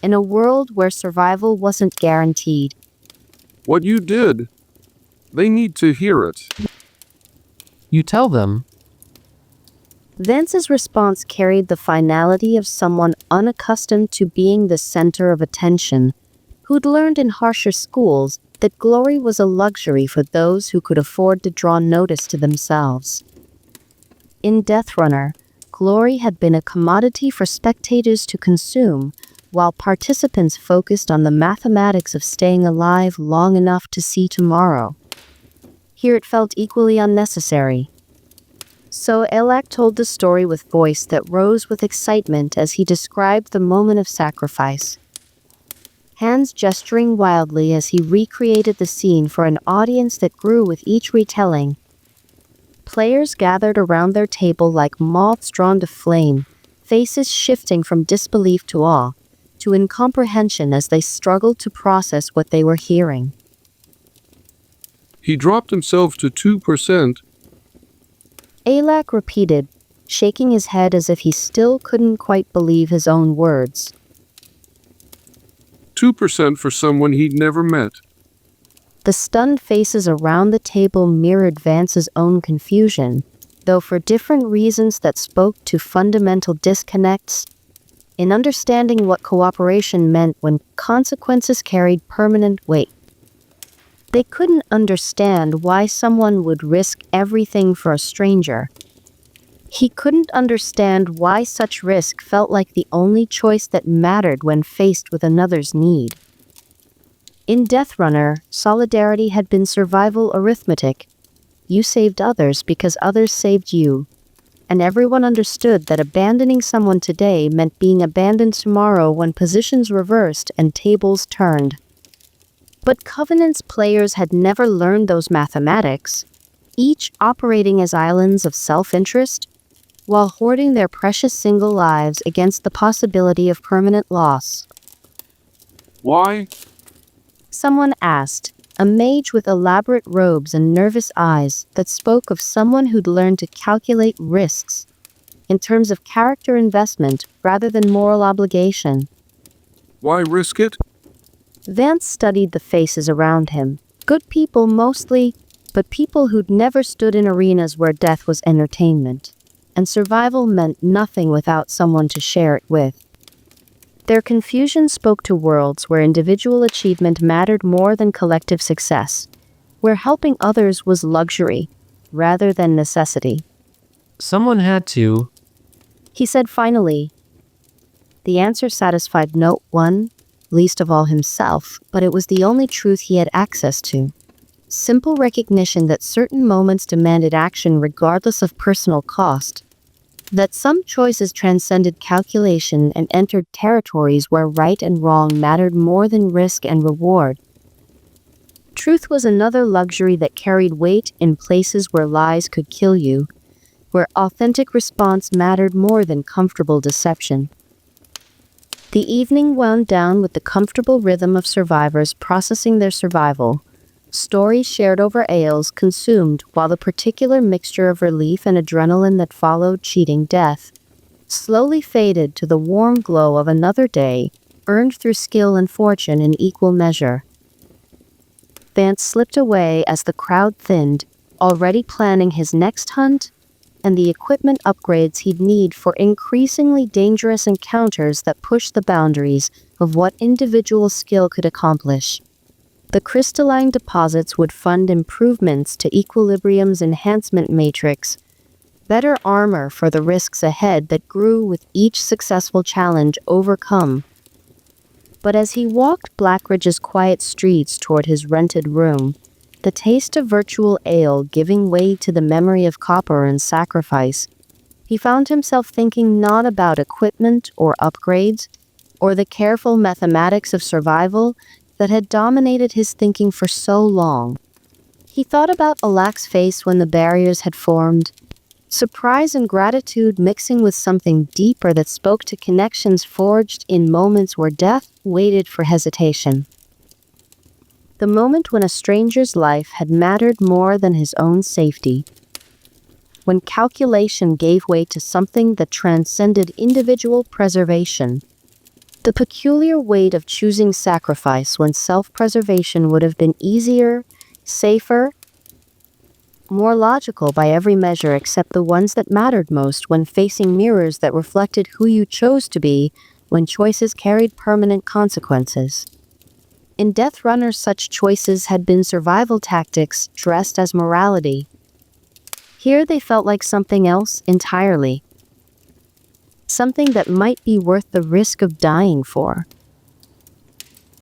in a world where survival wasn't guaranteed. what you did. They need to hear it. You tell them. Vance's response carried the finality of someone unaccustomed to being the center of attention, who'd learned in harsher schools that glory was a luxury for those who could afford to draw notice to themselves. In Deathrunner, glory had been a commodity for spectators to consume, while participants focused on the mathematics of staying alive long enough to see tomorrow. Here it felt equally unnecessary. So Elak told the story with voice that rose with excitement as he described the moment of sacrifice. Hands gesturing wildly as he recreated the scene for an audience that grew with each retelling. Players gathered around their table like moths drawn to flame, faces shifting from disbelief to awe, to incomprehension as they struggled to process what they were hearing. He dropped himself to 2%. Elak repeated, shaking his head as if he still couldn't quite believe his own words. 2% for someone he'd never met. The stunned faces around the table mirrored Vance's own confusion, though for different reasons that spoke to fundamental disconnects in understanding what cooperation meant when consequences carried permanent weight. They couldn't understand why someone would risk everything for a stranger. He couldn't understand why such risk felt like the only choice that mattered when faced with another's need. In Death Runner, solidarity had been survival arithmetic. You saved others because others saved you. And everyone understood that abandoning someone today meant being abandoned tomorrow when positions reversed and tables turned. But Covenant's players had never learned those mathematics, each operating as islands of self-interest, while hoarding their precious single lives against the possibility of permanent loss. Why? Someone asked, a mage with elaborate robes and nervous eyes that spoke of someone who'd learned to calculate risks in terms of character investment rather than moral obligation. Why risk it? Vance studied the faces around him. Good people mostly, but people who'd never stood in arenas where death was entertainment, and survival meant nothing without someone to share it with. Their confusion spoke to worlds where individual achievement mattered more than collective success, where helping others was luxury rather than necessity. Someone had to. He said finally. The answer satisfied no one, least of all himself, but it was the only truth he had access to. Simple recognition that certain moments demanded action regardless of personal cost. That some choices transcended calculation and entered territories where right and wrong mattered more than risk and reward. Truth was another luxury that carried weight in places where lies could kill you, where authentic response mattered more than comfortable deception. The evening wound down with the comfortable rhythm of survivors processing their survival, stories shared over ales consumed, while the particular mixture of relief and adrenaline that followed cheating death slowly faded to the warm glow of another day, earned through skill and fortune in equal measure. Vance slipped away as the crowd thinned, already planning his next hunt and the equipment upgrades he'd need for increasingly dangerous encounters that pushed the boundaries of what individual skill could accomplish. The crystalline deposits would fund improvements to Equilibrium's enhancement matrix, better armor for the risks ahead that grew with each successful challenge overcome. But as he walked Blackridge's quiet streets toward his rented room, the taste of virtual ale giving way to the memory of copper and sacrifice, he found himself thinking not about equipment or upgrades, or the careful mathematics of survival that had dominated his thinking for so long. He thought about Alak's face when the barriers had formed, surprise and gratitude mixing with something deeper that spoke to connections forged in moments where death waited for hesitation. The moment when a stranger's life had mattered more than his own safety. When calculation gave way to something that transcended individual preservation. The peculiar weight of choosing sacrifice when self-preservation would have been easier, safer, more logical by every measure except the ones that mattered most when facing mirrors that reflected who you chose to be when choices carried permanent consequences. In Death Runner, such choices had been survival tactics dressed as morality. Here they felt like something else entirely. Something that might be worth the risk of dying for.